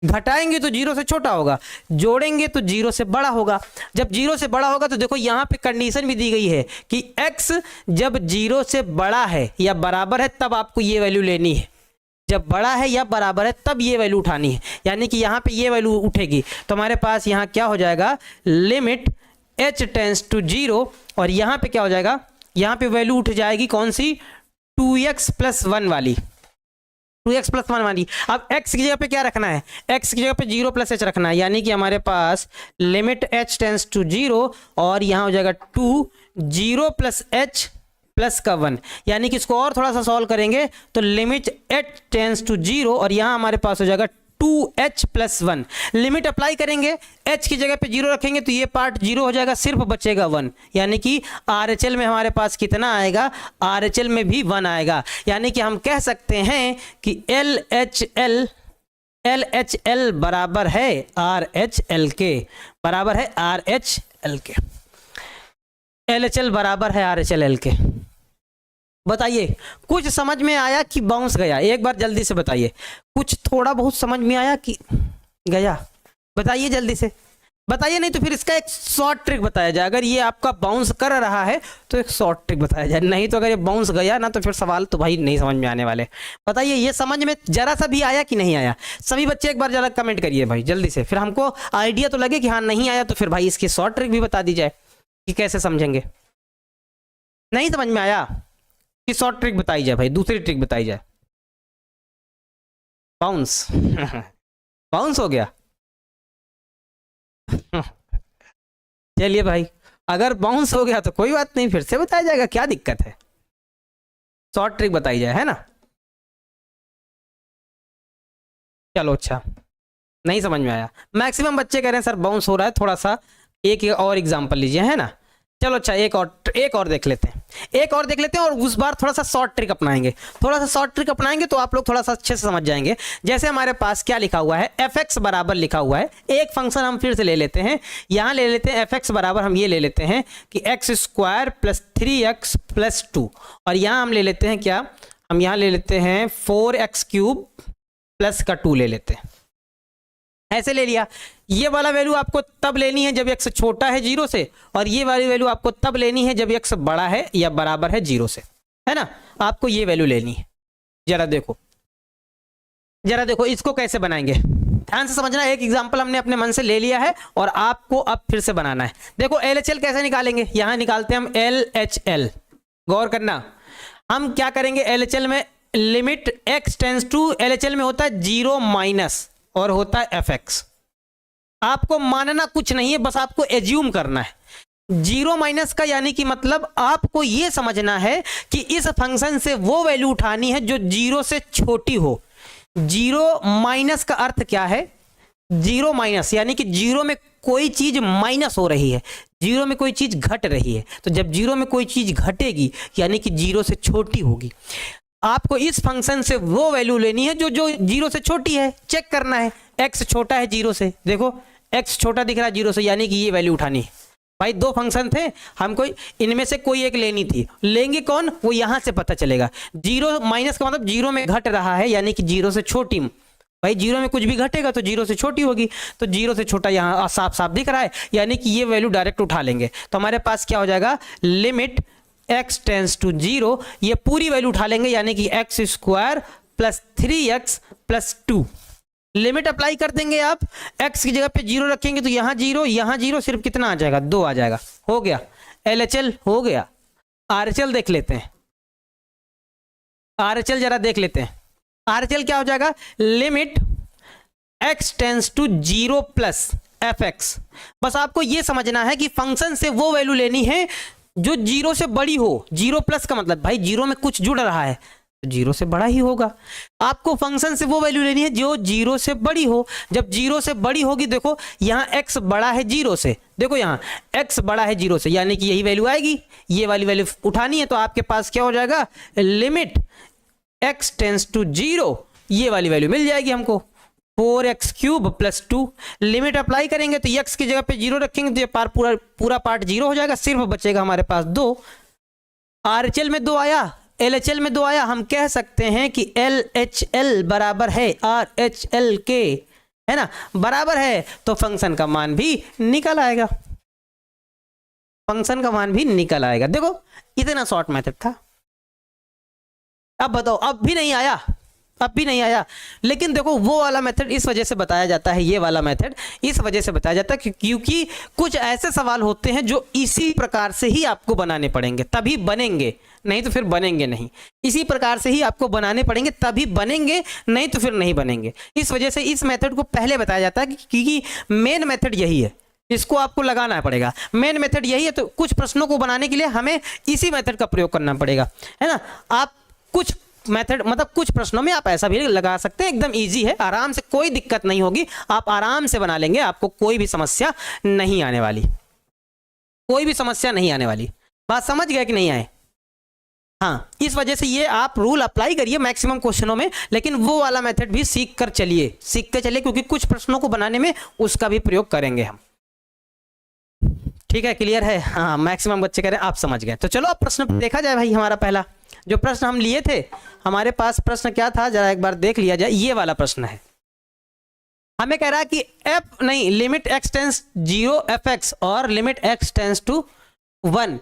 घटाएंगे तो 0 से छोटा होगा, जोड़ेंगे तो 0 से बड़ा होगा। जब 0 से बड़ा होगा तो देखो यहाँ पे कंडीशन भी दी गई है कि x जब 0 से बड़ा है या बराबर है तब आपको ये वैल्यू लेनी है, जब बड़ा है या बराबर है तब ये वैल्यू उठानी है, यानी कि यहाँ पे ये वैल्यू उठेगी। तो हमारे पास यहाँ क्या हो जाएगा, लिमिट h टेंस टू 0, और यहाँ पे क्या हो जाएगा, यहाँ पे वैल्यू उठ जाएगी कौन सी, 2x + 1 वाली, 2x + 1 वाली। अब x की जगह पे क्या रखना है, x की जगह पे 0 + h रखना है, यानी कि हमारे पास लिमिट h टेंस टू 0 और यहाँ हो जाएगा 2, 0 + h प्लस का 1, यानी कि इसको और थोड़ा सा सॉल्व करेंगे तो लिमिट h टेंस टू 0 और यहाँ हमारे पास हो जाएगा 2h + 1। लिमिट अप्लाई करेंगे, h की जगह पे 0 रखेंगे तो ये पार्ट 0 हो जाएगा, सिर्फ बचेगा 1, यानी कि RHL में हमारे पास कितना आएगा, RHL में भी 1 आएगा। यानी कि हम कह सकते हैं कि LHL बराबर है RHL के, बराबर है RHL के, LHL बराबर है RHL के। बताइए कुछ समझ में आया कि बाउंस गया, एक बार जल्दी से बताइए, कुछ थोड़ा बहुत समझ में आया कि गया, बताइए जल्दी से बताइए, नहीं तो फिर इसका एक शॉर्ट ट्रिक बताया जाए। अगर ये आपका बाउंस कर रहा है तो एक शॉर्ट ट्रिक बताया जाए, नहीं तो अगर ये बाउंस गया ना तो फिर सवाल तो भाई नहीं समझ में आने वाले। बताइए ये समझ में जरा सा भी आया कि नहीं आया, सभी बच्चे एक बार जरा कमेंट करिए भाई जल्दी से, फिर हमको आइडिया तो लगे कि हाँ नहीं आया, तो फिर भाई इसकी शॉर्ट ट्रिक भी बता दी जाए कि कैसे समझेंगे। नहीं समझ में आया कि शॉर्ट ट्रिक बताई जाए भाई, दूसरी ट्रिक बताई जाए। बाउंस बाउंस हो गया चलिए भाई, अगर बाउंस हो गया तो कोई बात नहीं, फिर से बताया जाएगा, क्या दिक्कत है, शॉर्ट ट्रिक बताई जाए, है ना। चलो अच्छा, नहीं समझ में आया, मैक्सिमम बच्चे कह रहे हैं सर बाउंस हो रहा है, थोड़ा सा एक और एग्जांपल लीजिए, है ना। चलो अच्छा एक और देख लेते हैं, एक और देख लेते हैं, और उस बार थोड़ा सा शॉर्ट ट्रिक अपनाएंगे, थोड़ा सा शॉर्ट ट्रिक अपनाएंगे तो आप लोग थोड़ा सा अच्छे से समझ जाएंगे। जैसे हमारे पास क्या लिखा हुआ है, fx बराबर लिखा हुआ है, एक फंक्शन हम फिर से ले लेते हैं, यहाँ ले लेते हैं fx बराबर, हम ये ले लेते हैं कि x² + 3x + 2, और यहाँ हम ले लेते हैं क्या, हम यहाँ ले लेते हैं 4x³ + का 2 ले लेते हैं, ऐसे ले लिया। ये वाला वैल्यू आपको तब लेनी है जब x छोटा है 0 से, और ये वाली वैल्यू आपको तब लेनी है जब x बड़ा है या बराबर है 0 से, है ना। आपको ये वैल्यू लेनी है। जरा देखो इसको कैसे बनाएंगे, ध्यान से समझना। एक एग्जांपल हमने अपने मन से ले लिया है और आपको अब फिर से बनाना है। देखो LHL कैसे निकालेंगे, यहां निकालते हैं हम LHL, गौर करना। हम क्या करेंगे, LHL में limit x tends to, LHL में होता है 0 माइनस और होता है fx। आपको मानना कुछ नहीं है, बस आपको एज्यूम करना है 0 माइनस का, यानी कि मतलब आपको यह समझना है कि इस फंक्शन से वो वैल्यू उठानी है जो 0 से छोटी हो। 0 माइनस का अर्थ क्या है, 0 माइनस यानी कि 0 में कोई चीज माइनस हो रही है, 0 में कोई चीज घट रही है, तो जब 0 में कोई चीज घटेगी यानी कि 0 से छोटी होगी। आपको इस फंक्शन से वो वैल्यू लेनी है जो 0 से छोटी है, चेक करना है। x छोटा है 0 से, देखो x छोटा दिख रहा है 0 से, यानी कि ये वैल्यू उठानी है। भाई दो फंक्शन थे, हमको इनमें से कोई एक लेनी थी, लेंगे कौन, वो यहां से पता चलेगा। 0 माइनस का मतलब 0 में घट रहा है, यानी कि 0 से छोटी। भाई 0 में कुछ भी घटेगा तो 0 से छोटी होगी, तो 0 से छोटा यहाँ साफ साफ दिख रहा है, यानी कि ये वैल्यू डायरेक्ट उठा लेंगे। तो हमारे पास क्या हो जाएगा, लिमिट x टेंस टू 0, ये पूरी वैल्यू उठा लेंगे, यानी कि x² + 3x + 2। लिमिट अप्लाई कर देंगे आप, x की जगह पे 0 रखेंगे तो यहाँ 0 यहाँ 0, सिर्फ कितना आ जाएगा, 2 आ जाएगा। हो गया LHL हो गया। RHL देख लेते हैं, RHL जरा देख लेते हैं। RHL क्या हो जाएगा, limit x tends to 0 + fx। बस आपको यह समझना है कि फंक्शन से वो वैल्यू लेनी है जो 0 से बड़ी हो। 0 प्लस का मतलब भाई 0 में कुछ जुड़ रहा है तो 0 से बड़ा ही होगा। आपको फंक्शन से वो वैल्यू लेनी है जो 0 से बड़ी हो। जब 0 से बड़ी होगी, देखो यहाँ x बड़ा है 0 से, देखो यहाँ x बड़ा है 0 से, यानी कि यही वैल्यू आएगी, ये वाली वैल्यू उठानी है। तो आपके पास क्या हो जाएगा, लिमिट x टेंस टू 0, ये वाली वैल्यू मिल जाएगी हमको, 4x³ + 2। लिमिट अप्लाई करेंगे तो x की जगह पे 0 रखेंगे तो ये पूरा पार्ट 0 हो जाएगा, सिर्फ बचेगा हमारे पास 2। RHL में 2 आया, LHL में 2 आया। हम कह सकते हैं कि LHL बराबर है RHL के, है ना, बराबर है तो फंक्शन का मान भी निकल आएगा, फंक्शन का मान भी निकल आएगा। देखो इतना शॉर्ट मेथड था। अब बताओ, अब भी नहीं आया, अब भी नहीं आया। लेकिन देखो वो वाला मेथड इस वजह से बताया जाता है, ये वाला मेथड इस वजह से बताया जाता है क्योंकि कुछ ऐसे सवाल होते हैं जो इसी प्रकार से ही आपको बनाने पड़ेंगे, तभी बनेंगे, नहीं तो फिर बनेंगे नहीं। इसी प्रकार से ही आपको बनाने पड़ेंगे तभी बनेंगे, नहीं तो फिर नहीं बनेंगे। इस वजह से इस मेथड को पहले बताया जाता है क्योंकि मेन मेथड यही है, इसको आपको लगाना पड़ेगा। मेन मेथड यही है, तो कुछ प्रश्नों को बनाने के लिए हमें इसी मेथड का प्रयोग करना पड़ेगा, है ना। आप कुछ मेथड मतलब कुछ प्रश्नों में आप ऐसा भी लगा सकते हैं, एकदम इजी है, आराम से, कोई दिक्कत नहीं होगी, आप आराम से बना लेंगे, आपको कोई भी समस्या नहीं आने वाली, कोई भी समस्या नहीं आने वाली। बात समझ गया कि नहीं आए? हाँ, इस वजह से ये आप रूल अप्लाई करिए मैक्सिमम क्वेश्चनों में, लेकिन वो वाला मेथड भी सीख कर चलिए, क्योंकि कुछ प्रश्नों को बनाने में उसका भी प्रयोग करेंगे हम। ठीक है, क्लियर है? हाँ, मैक्सिमम बच्चे कह रहे हैं आप समझ गए। तो चलो अब प्रश्न देखा जाए भाई। हमारा पहला जो प्रश्न हम लिए थे, हमारे पास प्रश्न क्या था जरा एक बार देख लिया जाए। ये वाला प्रश्न है, हमें कह रहा है कि लिमिट x टेंस 0 fx और limit x tends to 1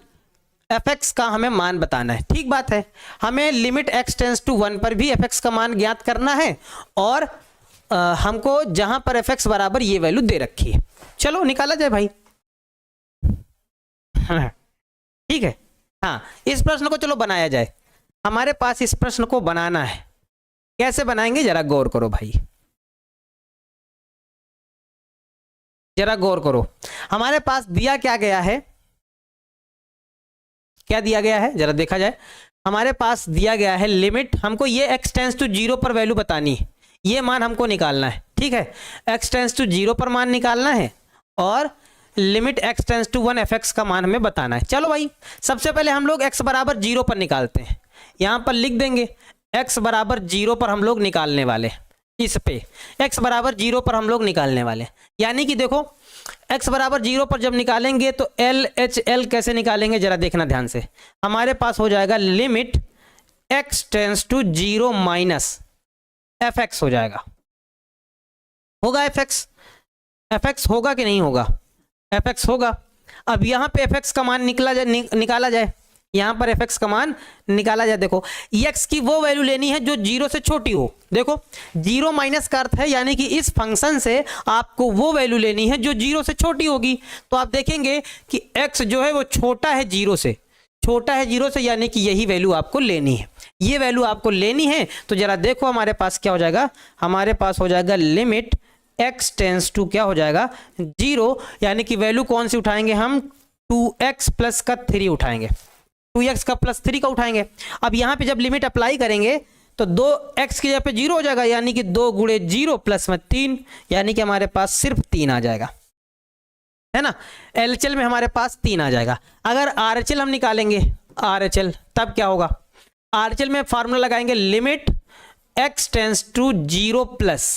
fx का हमें मान बताना है। ठीक बात है, हमें लिमिट x टेंस टू 1 पर भी fx का मान ज्ञात करना है और हमको जहां पर fx बराबर ये वैल्यू दे रखी है। चलो निकाला जाए भाई। ठीक है, हाँ, इस प्रश्न को चलो बनाया जाए। हमारे पास इस प्रश्न को बनाना है, कैसे बनाएंगे जरा गौर करो भाई, जरा गौर करो। हमारे पास दिया क्या गया है, क्या दिया गया है जरा देखा जाए। हमारे पास दिया गया है लिमिट, हमको ये x टेंस टू 0 पर वैल्यू बतानी है, ये मान हमको निकालना है। ठीक है, x टेंस टू 0 पर मान निकालना है और limit x tends to 1 fx का मान हमें बताना है। चलो भाई, सबसे पहले हम लोग x बराबर 0 पर निकालते हैं। यहां पर लिख देंगे x बराबर 0 पर हम लोग निकालने वाले, इस पे x बराबर 0 पर हम लोग निकालने वाले, यानी कि देखो x बराबर 0 पर जब निकालेंगे तो LHL कैसे निकालेंगे जरा देखना ध्यान से। हमारे पास हो जाएगा limit x tends to 0 minus fx हो जाएगा, होगा fx होगा कि नहीं होगा? fx होगा। अब यहां पे fx का मान निकाला जाए, यहां पर fx का मान निकाला जाए। देखो x की वो वैल्यू लेनी है जो 0 से छोटी हो। देखो 0 माइनस का अर्थ है यानी कि इस फंक्शन से आपको वो वैल्यू लेनी है जो 0 से छोटी होगी। तो आप देखेंगे कि x जो है वो छोटा है 0 से, छोटा है 0 से, यानी कि यही वैल्यू आपको लेनी है, ये वैल्यू आपको लेनी है। तो जरा देखो हमारे पास क्या हो जाएगा, हमारे पास हो जाएगा लिमिट x टेंस टू क्या हो जाएगा 0, यानी कि वैल्यू कौन सी उठाएंगे हम, 2x प्लस का 3 उठाएंगे, 2x का प्लस 3 का उठाएंगे। अब यहाँ पे जब लिमिट अप्लाई करेंगे तो 2x की जगह पे 0 हो जाएगा, यानी कि 2 गुणे 0 प्लस में 3, यानी कि हमारे पास सिर्फ 3 आ जाएगा, है ना। LHL में हमारे पास 3 आ जाएगा। अगर RHL हम निकालेंगे, RHL, तब क्या होगा, RHL में फार्मूला लगाएंगे limit x tends to 0 plus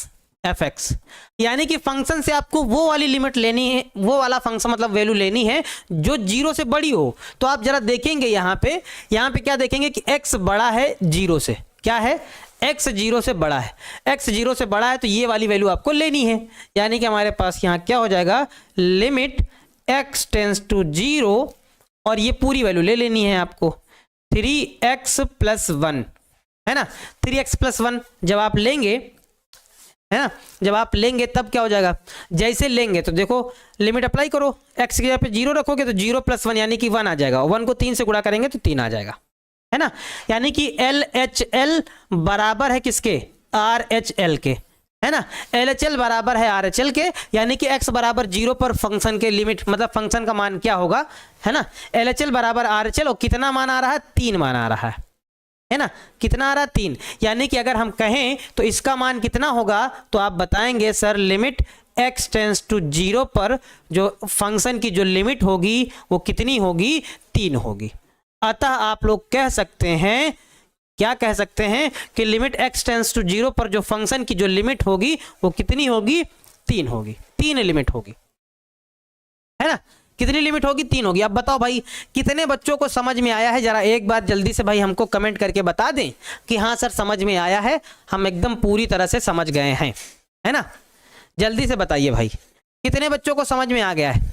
fx, यानी कि फंक्शन से आपको वो वाली लिमिट लेनी है, वो वाला फंक्शन मतलब वैल्यू लेनी है जो 0 से बड़ी हो। तो आप जरा देखेंगे यहाँ पे क्या देखेंगे कि x बड़ा है 0 से, क्या है, x 0 से बड़ा है, x 0 से बड़ा है तो ये वाली वैल्यू आपको लेनी है, यानी कि हमारे पास यहाँ क्या हो जाएगा लिमिट x टेंस टू 0 और ये पूरी वैल्यू ले लेनी है आपको 3x प्लस 1, है ना। 3x प्लस 1 जब आप लेंगे, है ना, जब आप लेंगे तब क्या हो जाएगा, जैसे लेंगे तो देखो लिमिट अप्लाई करो, x की जगह पे 0 रखोगे तो 0 प्लस 1 यानी कि 1 आ जाएगा, 1 को 3 से गुणा करेंगे तो 3 आ जाएगा, है ना। यानी कि LHL बराबर है किसके, RHL के, है ना। LHL बराबर है RHL के, यानी कि x बराबर 0 पर फंक्शन के लिमिट मतलब फंक्शन का मान क्या होगा, है ना। LHL बराबर RHL और कितना मान आ रहा है, 3 मान आ रहा है ना, कितना आ रहा है 3, यानी कि अगर हम कहें तो इसका मान कितना होगा, तो आप बताएंगे sir limit x tends to 0 पर जो फंक्शन की जो लिमिट होगी वो कितनी होगी, 3 होगी। अतः आप लोग कह सकते हैं, क्या कह सकते हैं कि लिमिट x टेंस टू 0 पर जो फंक्शन की जो लिमिट होगी वो कितनी होगी, 3 होगी, 3 लिमिट होगी, है ना। कितनी लिमिट होगी, 3 होगी। अब बताओ भाई कितने बच्चों को समझ में आया है, जरा एक बार जल्दी से भाई हमको कमेंट करके बता दें कि हाँ सर समझ में आया है, हम एकदम पूरी तरह से समझ गए हैं, है ना। जल्दी से बताइए भाई, कितने बच्चों को समझ में आ गया है?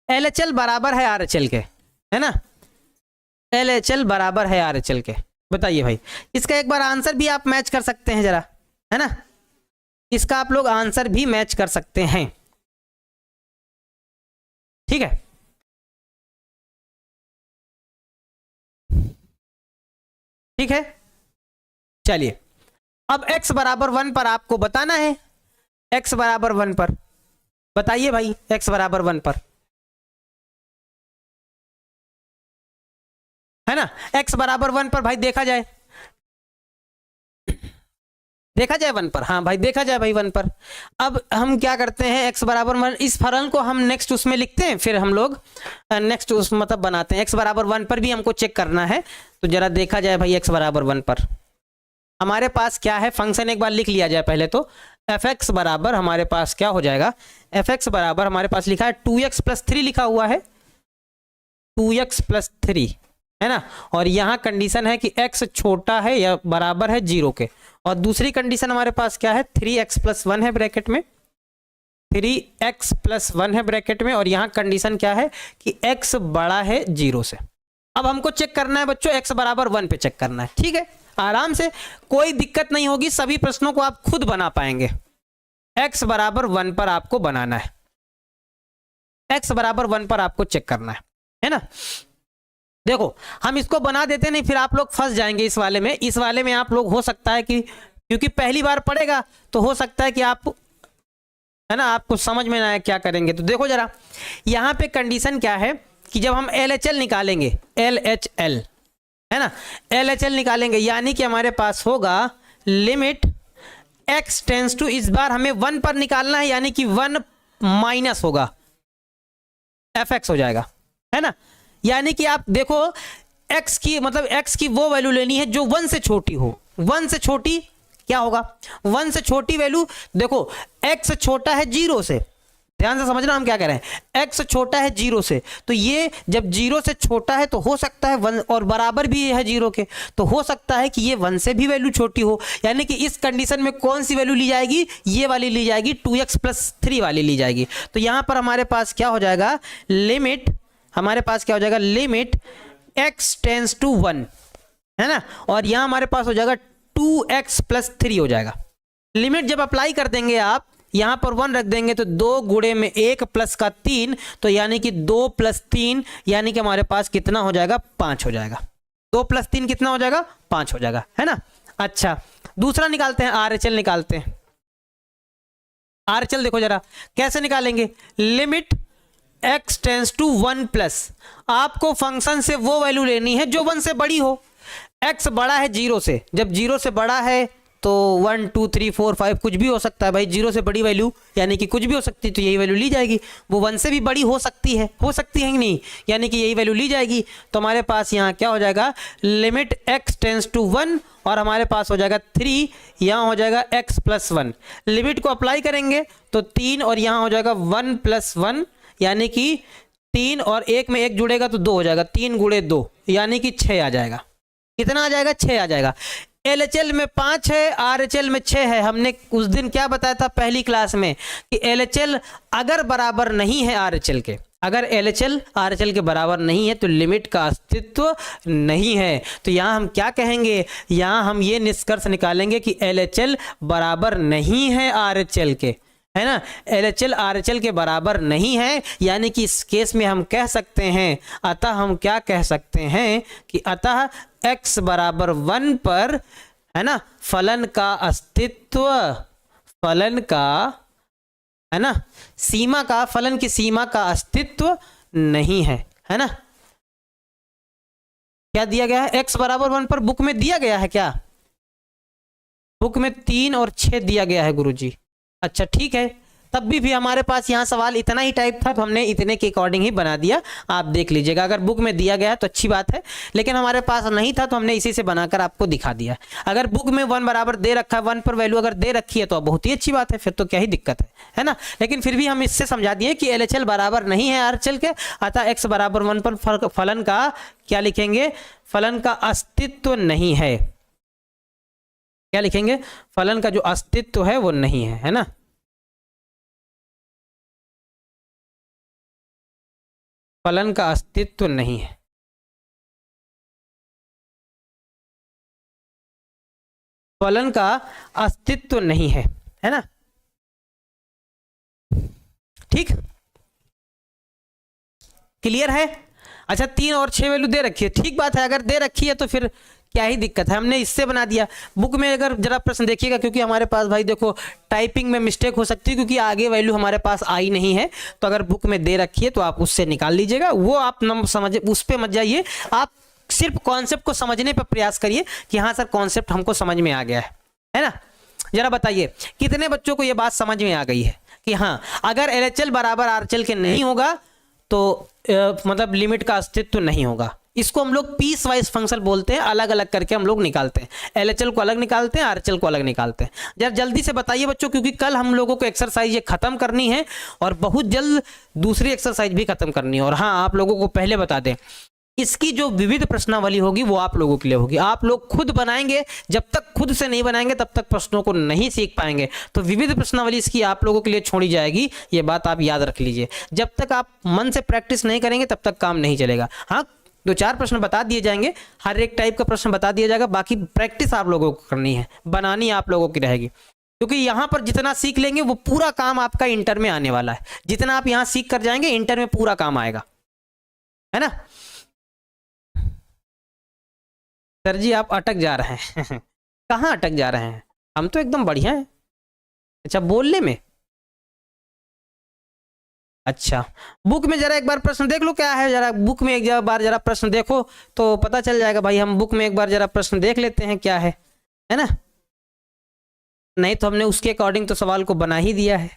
LHL बराबर है RHL के, है ना? LHL बराबर है RHL के। बताइए भाई, इसका एक बार आंसर भी आप मैच कर सकते हैं जरा, है ना? इसका आप लोग आंसर भी मैच कर सकते हैं, ठीक है? ठीक है, चलिए अब x बराबर 1 पर आपको बताना है। x बराबर 1 पर बताइए भाई, x बराबर 1 पर, है ना? x बराबर 1 पर भाई देखा जाए, देखा जाए 1 पर, हाँ भाई देखा जाए भाई 1 पर। अब हम क्या करते हैं, x बराबर 1, इस फलन को हम नेक्स्ट उसमें लिखते हैं, फिर हम लोग नेक्स्ट उस मतलब बनाते हैं। x बराबर 1 पर भी हमको चेक करना है, तो जरा देखा जाए भाई x बराबर 1 पर हमारे पास क्या है फंक्शन, एक बार लिख लिया जाए पहले तो। fx बराबर हमारे पास क्या हो जाएगा, fx बराबर हमारे पास लिखा है 2x प्लस 3 लिखा हुआ है, 2x प्लस 3, है ना? और यहाँ कंडीशन है कि x छोटा है या बराबर है 0 के, और दूसरी कंडीशन हमारे पास क्या है, 3x प्लस 1 है ब्रैकेट में, 3x प्लस 1 है ब्रैकेट में, और यहाँ कंडीशन क्या है कि x बड़ा है 0 से। अब हमको चेक करना है बच्चों, x बराबर 1 पे चेक करना है, ठीक है? आराम से, कोई दिक्कत नहीं होगी, सभी प्रश्नों को आप खुद बना पाएंगे। x बराबर 1 पर आपको बनाना है, x बराबर 1 पर आपको चेक करना है ना? देखो हम इसको बना देते नहीं, फिर आप लोग फंस जाएंगे इस वाले में। इस वाले में आप लोग हो सकता है कि क्योंकि पहली बार पढ़ेगा तो हो सकता है कि आप, है ना, आपको समझ में ना आए क्या करेंगे। तो देखो जरा, यहाँ पे कंडीशन क्या है कि जब हम LHL निकालेंगे, LHL, है ना, LHL निकालेंगे, यानी कि हमारे पास होगा लिमिट x टेंस टू, इस बार हमें 1 पर निकालना है, यानी कि 1 माइनस होगा fx हो जाएगा, है ना? यानी कि आप देखो x की मतलब x की वो वैल्यू लेनी है जो 1 से छोटी हो। 1 से छोटी क्या होगा, 1 से छोटी वैल्यू, देखो x छोटा है 0 से, ध्यान से समझना हम क्या कह रहे हैं, x छोटा है 0 से, तो ये जब 0 से छोटा है तो हो सकता है 1, और बराबर भी है 0 के, तो हो सकता है कि ये 1 से भी वैल्यू छोटी हो। यानी कि इस कंडीशन में कौन सी वैल्यू ली जाएगी, ये वाली ली जाएगी, 2x प्लस 3 वाली ली जाएगी। तो यहां पर हमारे पास क्या हो जाएगा, लिमिट, हमारे पास क्या हो जाएगा, लिमिट x टेंस टू 1, है ना? और यहां हमारे पास हो जाएगा 2x प्लस 3 हो जाएगा। लिमिट जब अप्लाई कर देंगे आप, यहां पर 1 रख देंगे तो 2 गुणे में 1 प्लस का 3, तो यानी कि 2 प्लस 3, यानी कि हमारे पास कितना हो जाएगा, 5 हो जाएगा। 2 प्लस 3 कितना हो जाएगा, 5 हो जाएगा, है ना? अच्छा, दूसरा निकालते हैं, RHL निकालते हैं। RHL देखो जरा कैसे निकालेंगे, limit x tends to 1 plus, आपको फंक्शन से वो वैल्यू लेनी है जो 1 से बड़ी हो। x बड़ा है 0 से, जब 0 से बड़ा है तो 1 2 3 4 5 कुछ भी हो सकता है भाई, 0 से बड़ी वैल्यू यानी कि कुछ भी हो सकती है, तो यही वैल्यू ली जाएगी। वो 1 से भी बड़ी हो सकती है कि नहीं, यानी कि यही वैल्यू ली जाएगी। तो हमारे पास यहाँ क्या हो जाएगा, लिमिट x टेंस टू 1, और हमारे पास हो जाएगा 3, यहाँ हो जाएगा x प्लस 1। लिमिट को अप्लाई करेंगे तो 3, और यहाँ हो जाएगा 1 प्लस 1, यानी कि 3 और 1 में 1 जुड़ेगा तो 2 हो जाएगा, 3 गुणे 2 यानी कि 6 आ जाएगा। कितना आ जाएगा, 6 आ जाएगा। LHL में 5 है, RHL में 6 है। हमने उस दिन क्या बताया था पहली क्लास में कि LHL अगर बराबर नहीं है RHL के, अगर LHL RHL के बराबर नहीं है तो लिमिट का अस्तित्व नहीं है। तो यहाँ हम क्या कहेंगे, यहाँ हम ये निष्कर्ष निकालेंगे कि LHL बराबर नहीं है RHL के, है ना? LHL RHL के बराबर नहीं है, यानी कि इस केस में हम कह सकते हैं, अतः हम क्या कह सकते हैं कि अतः x बराबर 1 पर, है ना, फलन का अस्तित्व, फलन का, है ना, सीमा का, फलन की सीमा का अस्तित्व नहीं है, है ना? क्या दिया गया है, x बराबर 1 पर बुक में दिया गया है क्या, बुक में 3 और 6 दिया गया है गुरुजी। अच्छा ठीक है, तब भी हमारे पास यहाँ सवाल इतना ही टाइप था तो हमने इतने के अकॉर्डिंग ही बना दिया, आप देख लीजिएगा। अगर बुक में दिया गया है तो अच्छी बात है, लेकिन हमारे पास नहीं था तो हमने इसी से बनाकर आपको दिखा दिया। अगर बुक में 1 बराबर दे रखा है, 1 पर वैल्यू अगर दे रखी है तो बहुत ही अच्छी बात है, फिर तो क्या ही दिक्कत है ना? लेकिन फिर भी हम इससे समझा दिए कि LHL बराबर नहीं है RHL के, अतः x बराबर 1 पर फलन का क्या लिखेंगे, फलन का अस्तित्व नहीं है। क्या लिखेंगे, फलन का जो अस्तित्व है वो नहीं है, है ना? फलन का अस्तित्व नहीं है। फलन का अस्तित्व नहीं है ना? ठीक, क्लियर है? अच्छा 3 और 6 वैल्यू दे रखी है, ठीक बात है, अगर दे रखी है तो फिर क्या ही दिक्कत है, हमने इससे बना दिया। बुक में अगर जरा प्रश्न देखिएगा, क्योंकि हमारे पास भाई देखो टाइपिंग में मिस्टेक हो सकती है, क्योंकि आगे वैल्यू हमारे पास आई नहीं है, तो अगर बुक में दे रखी है तो आप उससे निकाल लीजिएगा, वो आप न समझ, उस पर मत जाइए, आप सिर्फ कॉन्सेप्ट को समझने पर प्रयास करिए कि हाँ सर कॉन्सेप्ट हमको समझ में आ गया है ना? जरा बताइए कितने बच्चों को ये बात समझ में आ गई है कि हाँ अगर LHL बराबर RHL के नहीं होगा तो मतलब लिमिट का अस्तित्व नहीं होगा। इसको हम लोग पीस वाइज फंक्शन बोलते हैं, अलग अलग करके हम लोग निकालते हैं, LHL को अलग निकालते हैं, RHL को अलग निकालते हैं। जरा जल्दी से बताइए बच्चों, क्योंकि कल हम लोगों को एक्सरसाइज ये खत्म करनी है और बहुत जल्द दूसरी एक्सरसाइज भी खत्म करनी है। और हाँ आप लोगों को पहले बता दें, इसकी जो विविध प्रश्नावली होगी वो आप लोगों के लिए होगी, आप लोग खुद बनाएंगे, जब तक खुद से नहीं बनाएंगे तब तक प्रश्नों को नहीं सीख पाएंगे। तो विविध प्रश्नावली इसकी आप लोगों के लिए छोड़ी जाएगी, ये बात आप याद रख लीजिए। जब तक आप मन से प्रैक्टिस नहीं करेंगे तब तक काम नहीं चलेगा। हाँ 2-4 प्रश्न बता दिए जाएंगे, हर एक टाइप का प्रश्न बता दिया जाएगा, बाकी प्रैक्टिस आप लोगों को करनी है, बनानी आप लोगों की रहेगी, क्योंकि यहां पर जितना सीख लेंगे वो पूरा काम आपका इंटर में आने वाला है। जितना आप यहां सीख कर जाएंगे इंटर में पूरा काम आएगा, है ना? सर जी आप अटक जा रहे हैं कहाँ अटक जा रहे हैं? हम तो एकदम बढ़िया हैं। अच्छा बोलने में, अच्छा बुक में जरा एक बार प्रश्न देख लो क्या है, जरा बुक में एक बार जरा प्रश्न देखो तो पता चल जाएगा भाई। हम बुक में एक बार जरा प्रश्न देख लेते हैं क्या है ना? नहीं तो हमने उसके अकॉर्डिंग तो सवाल को बना ही दिया है,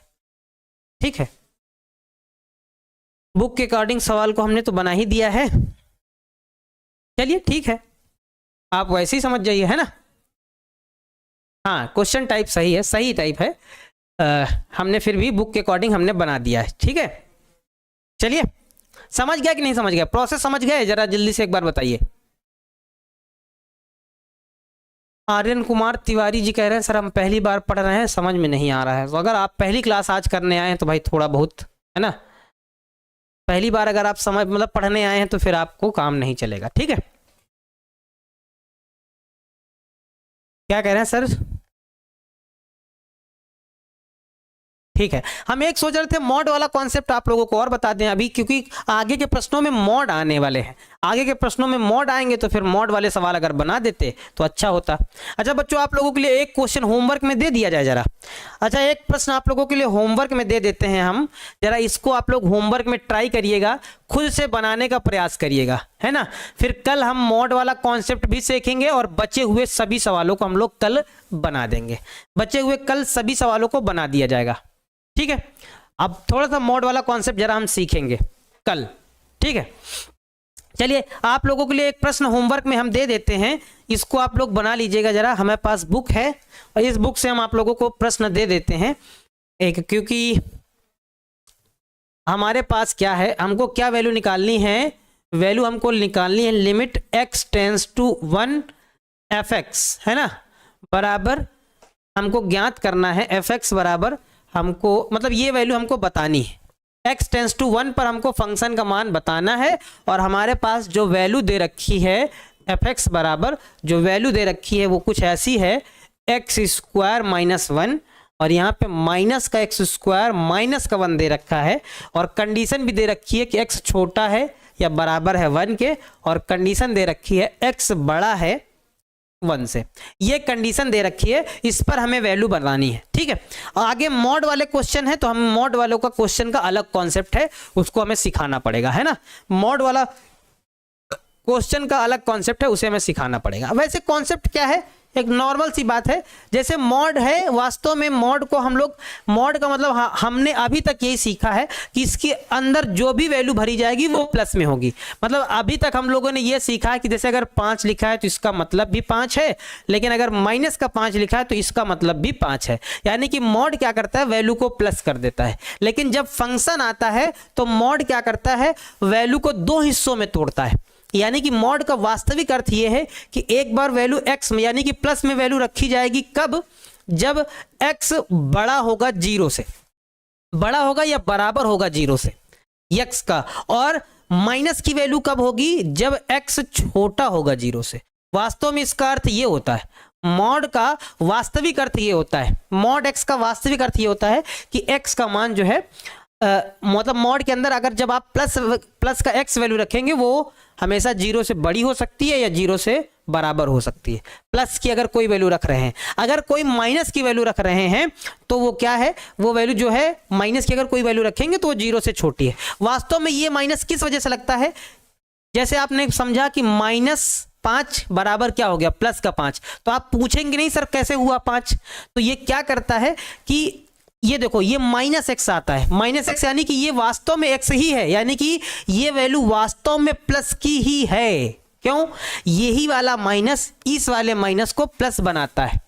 ठीक है, बुक के अकॉर्डिंग सवाल को हमने तो बना ही दिया है। चलिए ठीक है, आप वैसे ही समझ जाइए, है ना? हाँ क्वेश्चन टाइप सही है, सही टाइप है, हमने फिर भी बुक के अकॉर्डिंग हमने बना दिया है, ठीक है। चलिए समझ गया कि नहीं समझ गया, प्रोसेस समझ गए? जरा जल्दी से एक बार बताइए। आर्यन कुमार तिवारी जी कह रहे हैं सर हम पहली बार पढ़ रहे हैं, समझ में नहीं आ रहा है। तो अगर आप पहली क्लास आज करने आए हैं तो भाई थोड़ा बहुत, है ना, पहली बार अगर आप समझ मतलब पढ़ने आए हैं तो फिर आपको काम नहीं चलेगा, ठीक है। क्या कह रहे हैं सर? ठीक है, हम एक सोच रहे थे मॉड वाला कॉन्सेप्ट आप लोगों को और बता दें अभी, क्योंकि आगे के प्रश्नों में मॉड आने वाले हैं, आगे के प्रश्नों में मॉड आएंगे तो फिर मॉड वाले सवाल अगर बना देते तो अच्छा होता। अच्छा बच्चों आप लोगों के लिए एक क्वेश्चन होमवर्क में दे दिया जाए जरा। अच्छा एक प्रश्न आप लोगों के लिए होमवर्क में दे देते हैं हम, जरा इसको आप लोग होमवर्क में ट्राई करिएगा, खुद से बनाने का प्रयास करिएगा, है ना। फिर कल हम मॉड वाला कॉन्सेप्ट भी सीखेंगे और बचे हुए सभी सवालों को हम लोग कल बना देंगे, बचे हुए कल सभी सवालों को बना दिया जाएगा, ठीक है। अब थोड़ा सा मॉड वाला कॉन्सेप्ट जरा हम सीखेंगे कल, ठीक है। चलिए आप लोगों के लिए एक प्रश्न होमवर्क में हम दे देते हैं, इसको आप लोग बना लीजिएगा जरा। हमारे पास बुक है और इस बुक से हम आप लोगों को प्रश्न दे देते हैं एक, क्योंकि हमारे पास क्या है, हमको क्या वैल्यू निकालनी है, वैल्यू हमको निकालनी है limit x tends to 1 fx, है ना, बराबर हमको ज्ञात करना है fx बराबर, हमको मतलब ये वैल्यू हमको बतानी है, x टेंस टू 1 पर हमको फंक्शन का मान बताना है। और हमारे पास जो वैल्यू दे रखी है fx बराबर, जो वैल्यू दे रखी है वो कुछ ऐसी है x स्क्वायर माइनस 1, और यहाँ पे माइनस का x स्क्वायर माइनस का 1 दे रखा है, और कंडीशन भी दे रखी है कि x छोटा है या बराबर है 1 के, और कंडीशन दे रखी है x बड़ा है 1 से, ये कंडीशन दे रखी है, इस पर हमें वैल्यू बनानी है, ठीक है। आगे मॉड वाले क्वेश्चन है तो हम मॉड वालों का क्वेश्चन का अलग कॉन्सेप्ट है, उसको हमें सिखाना पड़ेगा, है ना। मॉड वाला क्वेश्चन का अलग कॉन्सेप्ट है, उसे हमें सिखाना पड़ेगा। वैसे कॉन्सेप्ट क्या है, एक नॉर्मल सी बात है, जैसे मॉड है, वास्तव में मॉड को हम लोग, मॉड का मतलब हमने अभी तक यही सीखा है कि इसके अंदर जो भी वैल्यू भरी जाएगी वो प्लस में होगी। मतलब अभी तक हम लोगों ने ये सीखा है कि जैसे अगर 5 लिखा है तो इसका मतलब भी 5 है, लेकिन अगर माइनस का 5 लिखा है तो इसका मतलब भी 5 है, यानी कि मॉड क्या करता है, वैल्यू को प्लस कर देता है। लेकिन जब फंक्शन आता है तो मॉड क्या करता है, वैल्यू को 2 हिस्सों में तोड़ता है। यानी कि मॉड का वास्तविक अर्थ यह है कि एक बार वैल्यू x में यानी कि प्लस में वैल्यू रखी जाएगी, कब, जब x बड़ा होगा 0 से, बड़ा होगा या बराबर होगा 0 से x का, और माइनस की वैल्यू कब होगी? जब x छोटा होगा 0 से। वास्तव में इसका अर्थ ये होता है, मॉड का वास्तविक अर्थ ये होता है, मॉड x का वास्तविक अर्थ ये होता है कि x का मान जो है मतलब मॉड के अंदर अगर जब आप प्लस का x वैल्यू रखेंगे वो हमेशा 0 से बड़ी हो सकती है या 0 से बराबर हो सकती है। प्लस की अगर कोई वैल्यू रख रहे हैं, अगर कोई माइनस की वैल्यू रख रहे हैं तो वो क्या है, वो वैल्यू जो है माइनस की अगर कोई वैल्यू रखेंगे तो वो 0 से छोटी है। वास्तव में ये माइनस किस वजह से लगता है? जैसे आपने समझा कि -5 बराबर क्या हो गया? प्लस का 5। तो आप पूछेंगे नहीं सर कैसे हुआ 5? तो ये क्या करता है कि ये देखो ये -x आता है, -x यानी कि ये वास्तव में x ही है, यानी कि ये वैल्यू वास्तव में प्लस की ही है। क्यों? यही वाला माइनस इस वाले माइनस को प्लस बनाता है।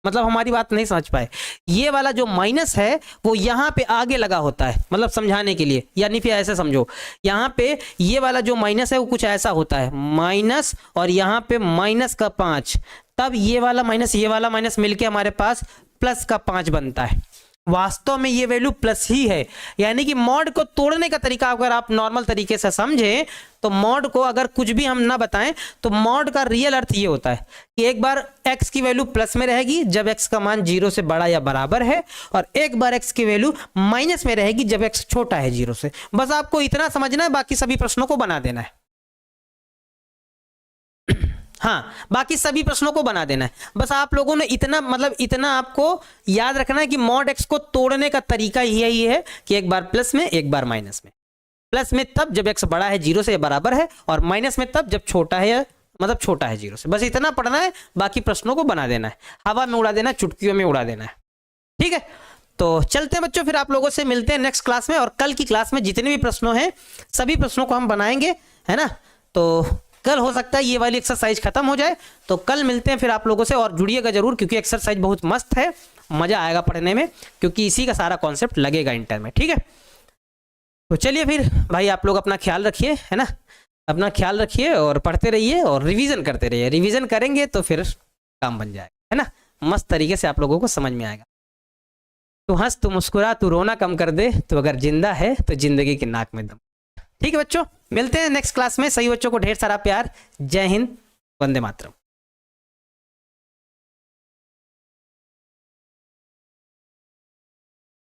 मतलब हमारी बात नहीं समझ पाए, ये वाला जो माइनस है वो यहाँ पे आगे लगा होता है, मतलब समझाने के लिए, यानी फिर ऐसे समझो, यहाँ पे ये वाला जो माइनस है वो कुछ ऐसा होता है, माइनस और यहाँ पे -5, तब ये वाला माइनस मिलके हमारे पास +5 बनता है। वास्तव में ये वैल्यू प्लस ही है, यानी कि मॉड को तोड़ने का तरीका अगर आप नॉर्मल तरीके से समझें तो मॉड को अगर कुछ भी हम ना बताएं तो मॉड का रियल अर्थ ये होता है कि एक बार x की वैल्यू प्लस में रहेगी जब x का मान 0 से बड़ा या बराबर है, और एक बार x की वैल्यू माइनस में रहेगी जब x छोटा है 0 से। बस आपको इतना समझना है, बाकी सभी प्रश्नों को बना देना है। हाँ, बाकी सभी प्रश्नों को बना देना है। बस आप लोगों ने इतना मतलब इतना आपको याद रखना है कि मॉड x को तोड़ने का तरीका यही है कि एक बार प्लस में एक बार माइनस में। प्लस में तब जब x बड़ा है 0 से बराबर है, और माइनस में तब जब छोटा है मतलब छोटा है 0 से। बस इतना पढ़ना है, बाकी प्रश्नों को बना देना है, हवा में उड़ा देना है, चुटकियों में उड़ा देना है। ठीक है, तो चलते हैं बच्चों, फिर आप लोगों से मिलते हैं नेक्स्ट क्लास में। और कल की क्लास में जितने भी प्रश्नों हैं सभी प्रश्नों को हम बनाएंगे, है ना। तो कल हो सकता है ये वाली एक्सरसाइज खत्म हो जाए, तो कल मिलते हैं फिर आप लोगों से। और जुड़िएगा जरूर, क्योंकि एक्सरसाइज बहुत मस्त है, मजा आएगा पढ़ने में, क्योंकि इसी का सारा कॉन्सेप्ट लगेगा इंटर में। ठीक है, तो चलिए फिर भाई, आप लोग अपना ख्याल रखिए, है ना, अपना ख्याल रखिए और पढ़ते रहिए और रिवीजन करते रहिए। रिवीजन करेंगे तो फिर काम बन जाएगा, है ना, मस्त तरीके से आप लोगों को समझ में आएगा। तू हंस, तू मुस्कुरा, तू रोना कम कर दे, तो अगर जिंदा है तो जिंदगी की नाक में दम। ठीक है बच्चों, मिलते हैं नेक्स्ट क्लास में। सही बच्चों को ढेर सारा प्यार। जय हिंद, वंदे मातरम।